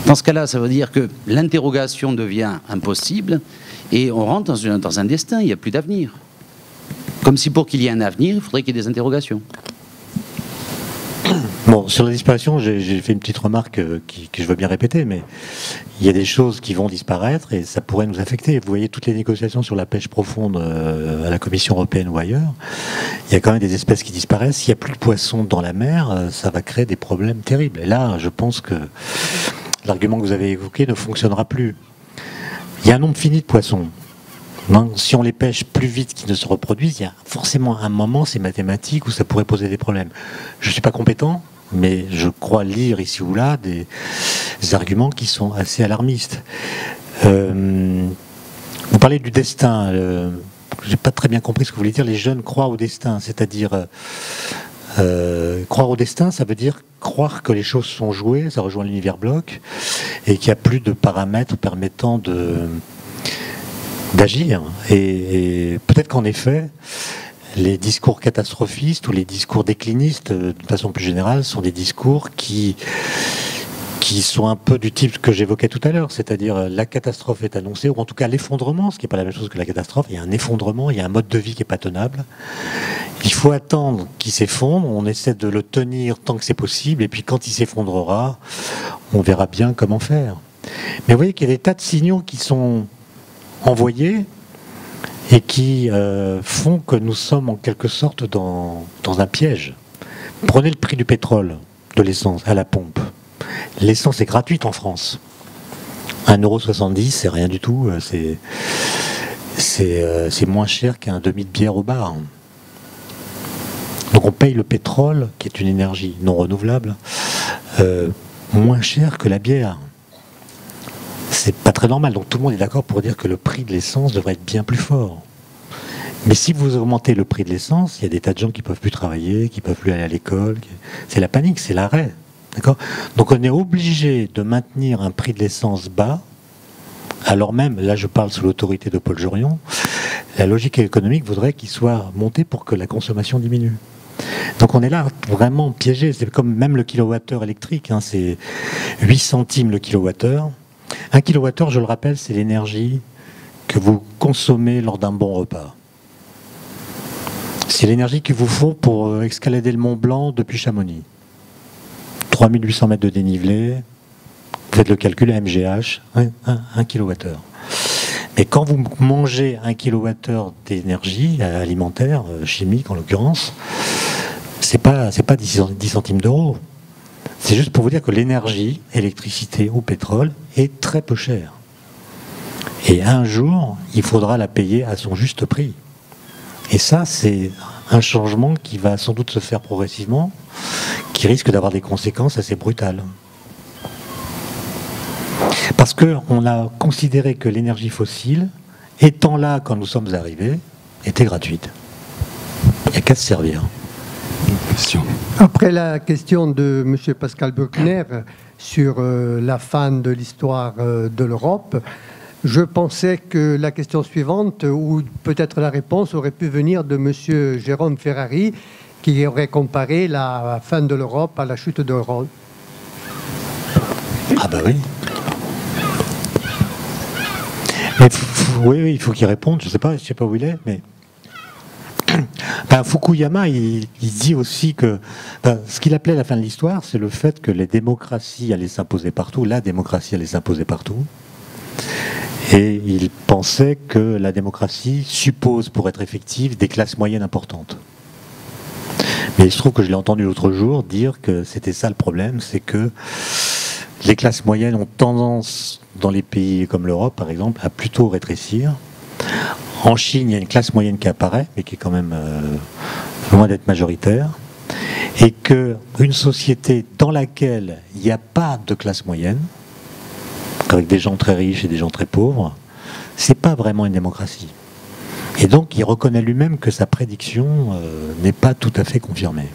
Dans ce cas-là, ça veut dire que l'interrogation devient impossible et on rentre dans un destin, il n'y a plus d'avenir. Comme si pour qu'il y ait un avenir, il faudrait qu'il y ait des interrogations. Bon, sur la disparition, j'ai fait une petite remarque que je veux bien répéter, mais il y a des choses qui vont disparaître et ça pourrait nous affecter. Vous voyez toutes les négociations sur la pêche profonde à la Commission européenne ou ailleurs, il y a quand même des espèces qui disparaissent. S'il n'y a plus de poissons dans la mer, ça va créer des problèmes terribles. Et là, je pense que l'argument que vous avez évoqué ne fonctionnera plus. Il y a un nombre fini de poissons. Si on les pêche plus vite qu'ils ne se reproduisent, il y a forcément un moment, c'est mathématique, où ça pourrait poser des problèmes. Je ne suis pas compétent, mais je crois lire ici ou là des arguments qui sont assez alarmistes. Vous parlez du destin. Je n'ai pas très bien compris ce que vous voulez dire. Les jeunes croient au destin, c'est-à-dire... croire au destin, ça veut dire croire que les choses sont jouées, ça rejoint l'univers bloc, et qu'il n'y a plus de paramètres permettant d'agir. Et peut-être qu'en effet, les discours catastrophistes ou les discours déclinistes, de façon plus générale, sont des discours qui sont un peu du type que j'évoquais tout à l'heure, c'est-à-dire la catastrophe est annoncée, ou en tout cas l'effondrement, ce qui n'est pas la même chose que la catastrophe. Il y a un effondrement, il y a un mode de vie qui n'est pas tenable. Il faut attendre qu'il s'effondre, on essaie de le tenir tant que c'est possible, et puis quand il s'effondrera, on verra bien comment faire. Mais vous voyez qu'il y a des tas de signaux qui sont envoyés et qui font que nous sommes en quelque sorte dans un piège. Prenez le prix du pétrole, de l'essence, à la pompe. L'essence est gratuite en France. 1,70 €, c'est rien du tout. C'est moins cher qu'un demi de bière au bar. Donc on paye le pétrole, qui est une énergie non renouvelable, moins cher que la bière. C'est pas très normal. Donc tout le monde est d'accord pour dire que le prix de l'essence devrait être bien plus fort. Mais si vous augmentez le prix de l'essence, il y a des tas de gens qui ne peuvent plus travailler, qui ne peuvent plus aller à l'école. C'est la panique, c'est l'arrêt. D'accord ? Donc on est obligé de maintenir un prix de l'essence bas, alors même, là je parle sous l'autorité de Paul Jorion, la logique économique voudrait qu'il soit monté pour que la consommation diminue. Donc on est là vraiment piégé. C'est comme même le kilowattheure électrique, hein, c'est 8 centimes le kilowattheure. Un kilowattheure, je le rappelle, c'est l'énergie que vous consommez lors d'un bon repas. C'est l'énergie qu'il vous faut pour escalader le Mont Blanc depuis Chamonix. 3800 mètres de dénivelé, faites le calcul à MGH, 1 kilowattheure. Mais quand vous mangez 1 kilowattheure d'énergie alimentaire, chimique en l'occurrence, c'est pas 10 centimes d'euros. C'est juste pour vous dire que l'énergie, électricité ou pétrole, est très peu chère. Et un jour, il faudra la payer à son juste prix. Et ça, c'est un changement qui va sans doute se faire progressivement, qui risque d'avoir des conséquences assez brutales. Parce qu'on a considéré que l'énergie fossile, étant là quand nous sommes arrivés, était gratuite. Il n'y a qu'à se servir. Après la question de M. Pascal Bruckner sur la fin de l'histoire de l'Europe, je pensais que la question suivante, ou peut-être la réponse, aurait pu venir de M. Jérôme Ferrari, qui aurait comparé la fin de l'Europe à la chute de Rhodes. Ah bah oui. Mais oui, il faut qu'il réponde. Je sais pas où il est, mais Fukuyama, il dit aussi que ce qu'il appelait la fin de l'histoire, c'est le fait que les démocraties allaient s'imposer partout. La démocratie allait s'imposer partout. Et il pensait que la démocratie suppose, pour être effective, des classes moyennes importantes. Mais il se trouve que je l'ai entendu l'autre jour dire que c'était ça le problème, c'est que les classes moyennes ont tendance, dans les pays comme l'Europe par exemple, à plutôt rétrécir. En Chine, il y a une classe moyenne qui apparaît, mais qui est quand même loin d'être majoritaire. Et qu'une société dans laquelle il n'y a pas de classe moyenne, avec des gens très riches et des gens très pauvres, c'est pas vraiment une démocratie. Et donc, il reconnaît lui-même que sa prédiction n'est pas tout à fait confirmée.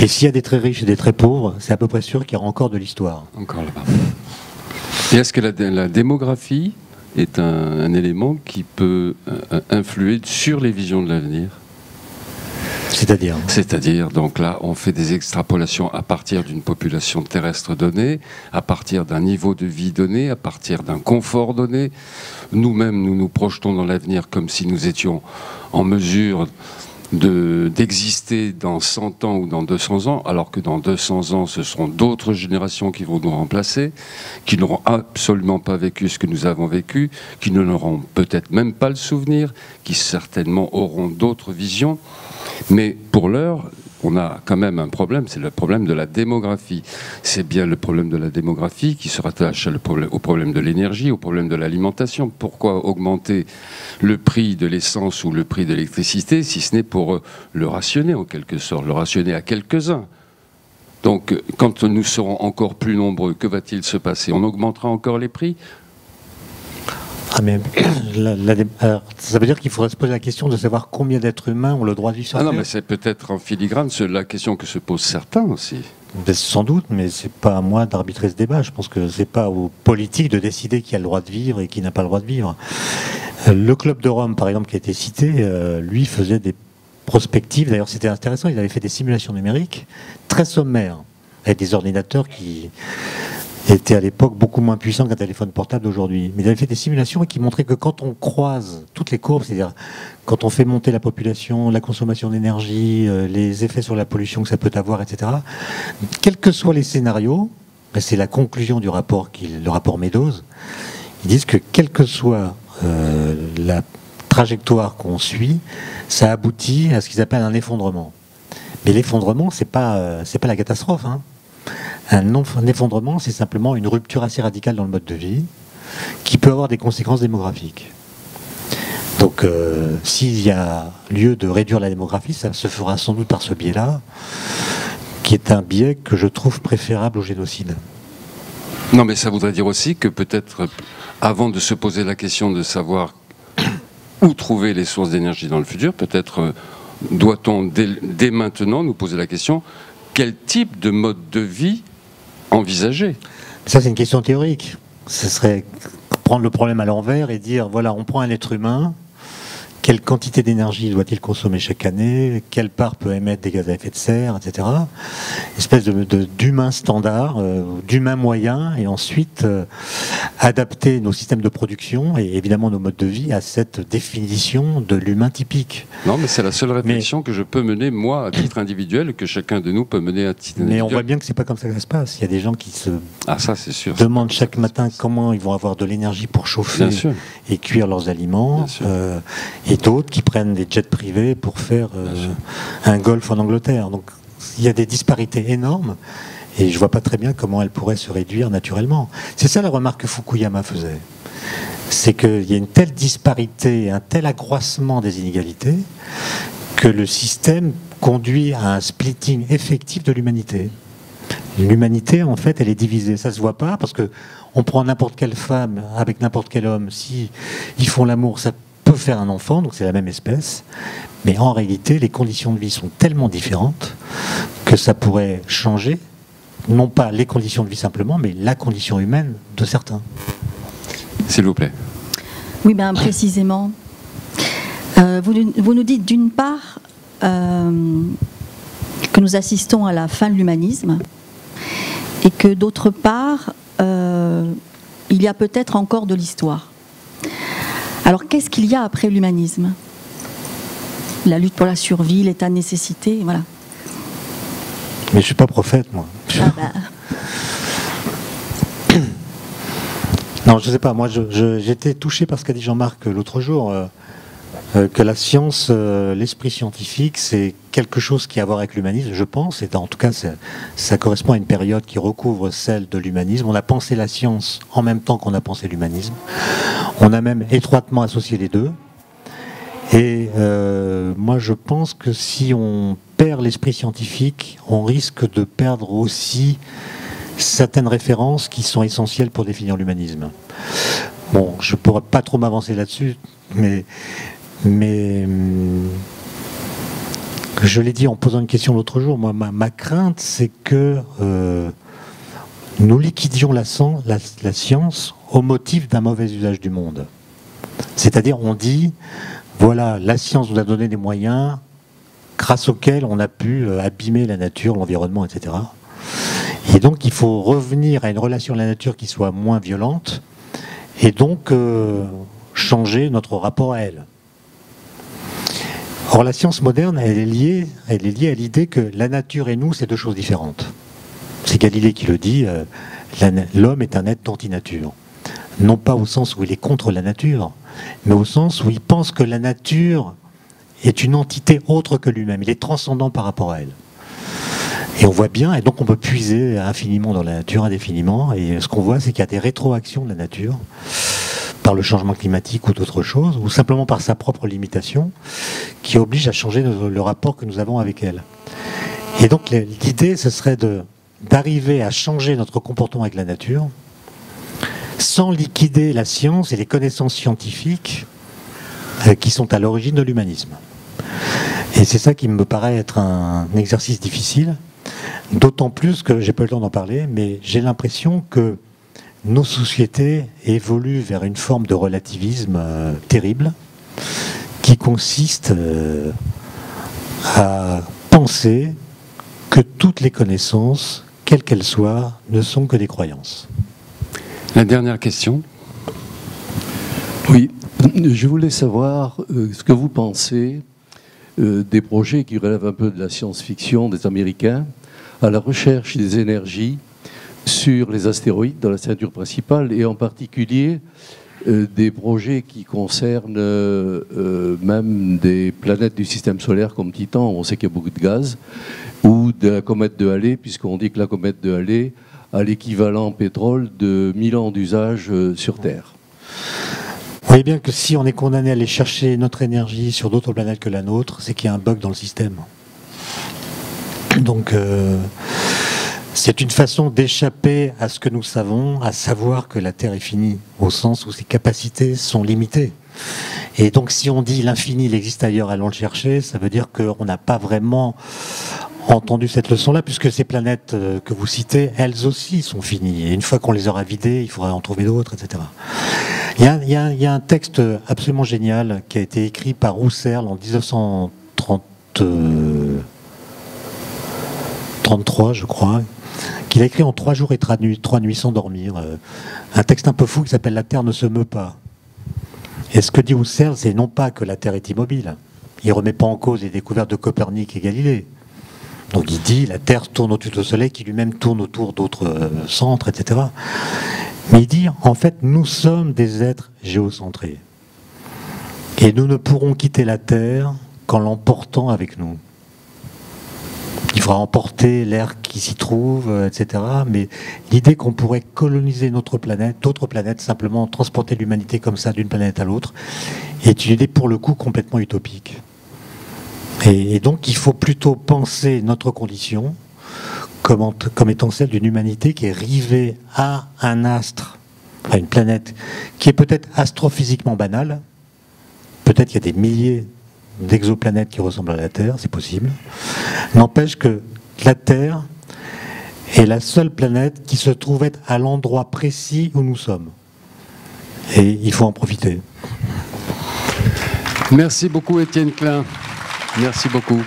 Et s'il y a des très riches et des très pauvres, c'est à peu près sûr qu'il y aura encore de l'histoire. Encore là-bas. Et est-ce que la démographie est un élément qui peut influer sur les visions de l'avenir ? C'est-à-dire, donc là, on fait des extrapolations à partir d'une population terrestre donnée, à partir d'un niveau de vie donné, à partir d'un confort donné. Nous-mêmes, nous nous projetons dans l'avenir comme si nous étions en mesure d'exister dans 100 ans ou dans 200 ans, alors que dans 200 ans, ce seront d'autres générations qui vont nous remplacer, qui n'auront absolument pas vécu ce que nous avons vécu, qui ne n'auront peut-être même pas le souvenir, qui certainement auront d'autres visions. Mais pour l'heure, on a quand même un problème, c'est le problème de la démographie. C'est bien le problème de la démographie qui se rattache au problème de l'énergie, au problème de l'alimentation. Pourquoi augmenter le prix de l'essence ou le prix de l'électricité, si ce n'est pour le rationner en quelque sorte, le rationner à quelques-uns? Donc, quand nous serons encore plus nombreux, que va-t-il se passer? On augmentera encore les prix? Ah mais alors, ça veut dire qu'il faudrait se poser la question de savoir combien d'êtres humains ont le droit de vivre sur Terre. Ah non, mais c'est peut-être en filigrane la question que se posent certains aussi. Sans doute, mais c'est pas à moi d'arbitrer ce débat. Je pense que c'est pas aux politiques de décider qui a le droit de vivre et qui n'a pas le droit de vivre. Le Club de Rome, par exemple, qui a été cité, lui faisait des prospectives. D'ailleurs, c'était intéressant. Il avait fait des simulations numériques très sommaires avec des ordinateurs qui était à l'époque beaucoup moins puissant qu'un téléphone portable d'aujourd'hui. Mais il avait fait des simulations qui montraient que quand on croise toutes les courbes, c'est-à-dire quand on fait monter la population, la consommation d'énergie, les effets sur la pollution que ça peut avoir, etc., quels que soient les scénarios, c'est la conclusion du rapport, le rapport Meadows, ils disent que quelle que soit la trajectoire qu'on suit, ça aboutit à ce qu'ils appellent un effondrement. Mais l'effondrement, c'est pas la catastrophe, hein. Un effondrement, c'est simplement une rupture assez radicale dans le mode de vie qui peut avoir des conséquences démographiques. Donc, s'il y a lieu de réduire la démographie, ça se fera sans doute par ce biais-là, qui est un biais que je trouve préférable au génocide. Non, mais ça voudrait dire aussi que peut-être, avant de se poser la question de savoir où trouver les sources d'énergie dans le futur, peut-être doit-on dès maintenant nous poser la question: quel type de mode de vie envisager? Ça, c'est une question théorique. Ce serait prendre le problème à l'envers et dire, voilà, on prend un être humain, quelle quantité d'énergie doit-il consommer chaque année, quelle part peut émettre des gaz à effet de serre, etc. Espèce d'humain standard, d'humain moyen, et ensuite adapter nos systèmes de production et évidemment nos modes de vie à cette définition de l'humain typique. Non, mais c'est la seule réflexion que je peux mener, moi, à titre individuel, que chacun de nous peut mener à titre individuel. Mais on voit bien que c'est pas comme ça que ça se passe. Il y a des gens qui se ça, c'est sûr, demandent chaque matin comment ils vont avoir de l'énergie pour chauffer et cuire leurs aliments. Et d'autres qui prennent des jets privés pour faire un golf en Angleterre. Donc il y a des disparités énormes et je ne vois pas très bien comment elles pourraient se réduire naturellement. C'est ça la remarque que Fukuyama faisait. C'est qu'il y a une telle disparité, un tel accroissement des inégalités que le système conduit à un splitting effectif de l'humanité. L'humanité, en fait, elle est divisée. Ça ne se voit pas parce que on prend n'importe quelle femme avec n'importe quel homme. Si ils font l'amour, ça peut faire un enfant, donc c'est la même espèce, mais en réalité les conditions de vie sont tellement différentes que ça pourrait changer, non pas les conditions de vie simplement, mais la condition humaine de certains. S'il vous plaît. Oui, bien précisément. Vous nous dites d'une part que nous assistons à la fin de l'humanisme et que d'autre part il y a peut-être encore de l'histoire. Alors, qu'est-ce qu'il y a après l'humanisme? La lutte pour la survie, l'état de nécessité, voilà. Mais je ne suis pas prophète, moi. Non, je ne sais pas. Moi, j'étais touché par ce qu'a dit Jean-Marc l'autre jour. que la science, l'esprit scientifique, c'est quelque chose qui a à voir avec l'humanisme, je pense, et en tout cas ça correspond à une période qui recouvre celle de l'humanisme. On a pensé la science en même temps qu'on a pensé l'humanisme. On a même étroitement associé les deux. Et moi je pense que si on perd l'esprit scientifique, on risque de perdre aussi certaines références qui sont essentielles pour définir l'humanisme. Bon, je ne pourrais pas trop m'avancer là-dessus, mais je l'ai dit en posant une question l'autre jour, moi, ma crainte, c'est que nous liquidions la science au motif d'un mauvais usage du monde. C'est-à-dire, on dit, voilà, la science nous a donné des moyens grâce auxquels on a pu abîmer la nature, l'environnement, etc. Et donc, il faut revenir à une relation à la nature qui soit moins violente, et donc changer notre rapport à elle. Or, la science moderne, elle est liée à l'idée que la nature et nous, c'est deux choses différentes. C'est Galilée qui le dit, l'homme est un être d'antinature. Non pas au sens où il est contre la nature, mais au sens où il pense que la nature est une entité autre que lui-même. Il est transcendant par rapport à elle. Et on voit bien, et donc on peut puiser infiniment dans la nature, indéfiniment, et ce qu'on voit, c'est qu'il y a des rétroactions de la nature, par le changement climatique ou d'autres choses, ou simplement par sa propre limitation, qui oblige à changer le rapport que nous avons avec elle. Et donc l'idée, ce serait d'arriver à changer notre comportement avec la nature, sans liquider la science et les connaissances scientifiques qui sont à l'origine de l'humanisme. Et c'est ça qui me paraît être un exercice difficile, d'autant plus que, j'ai pas eu le temps d'en parler, mais j'ai l'impression que nos sociétés évoluent vers une forme de relativisme terrible, qui consiste à penser que toutes les connaissances, quelles qu'elles soient, ne sont que des croyances. La dernière question. Oui, je voulais savoir ce que vous pensez des projets qui relèvent un peu de la science-fiction des Américains à la recherche des énergies sur les astéroïdes dans la ceinture principale, et en particulier des projets qui concernent même des planètes du système solaire comme Titan, où on sait qu'il y a beaucoup de gaz, ou de la comète de Halley, puisqu'on dit que la comète de Halley a l'équivalent pétrole de 1000 ans d'usage sur Terre. Vous voyez bien que si on est condamné à aller chercher notre énergie sur d'autres planètes que la nôtre, c'est qu'il y a un bug dans le système. Donc c'est une façon d'échapper à ce que nous savons, à savoir que la Terre est finie, au sens où ses capacités sont limitées. Et donc si on dit l'infini, il existe ailleurs, allons le chercher, ça veut dire qu'on n'a pas vraiment entendu cette leçon-là, puisque ces planètes que vous citez, elles aussi sont finies. Et une fois qu'on les aura vidées, il faudra en trouver d'autres, etc. Il y a un texte absolument génial qui a été écrit par Husserl en 1933, je crois, qu'il a écrit en 3 jours et 3 nuits sans dormir. Un texte un peu fou qui s'appelle « La Terre ne se meut pas ». Et ce que dit Husserl, c'est non pas que la Terre est immobile. Il ne remet pas en cause les découvertes de Copernic et Galilée. Donc il dit la Terre tourne autour du Soleil, qui lui-même tourne autour d'autres centres, etc. Mais il dit, en fait, nous sommes des êtres géocentrés. Et nous ne pourrons quitter la Terre qu'en l'emportant avec nous. Il faudra emporter l'air qui s'y trouve, etc. Mais l'idée qu'on pourrait coloniser notre planète, d'autres planètes, simplement transporter l'humanité comme ça d'une planète à l'autre, est une idée pour le coup complètement utopique. Et donc il faut plutôt penser notre condition comme étant celle d'une humanité qui est rivée à un astre, à une planète qui est peut-être astrophysiquement banale. Peut-être qu'il y a des milliers d'exoplanètes qui ressemblent à la Terre, c'est possible. N'empêche que la Terre est la seule planète qui se trouve être à l'endroit précis où nous sommes. Et il faut en profiter. Merci beaucoup Étienne Klein. Merci beaucoup.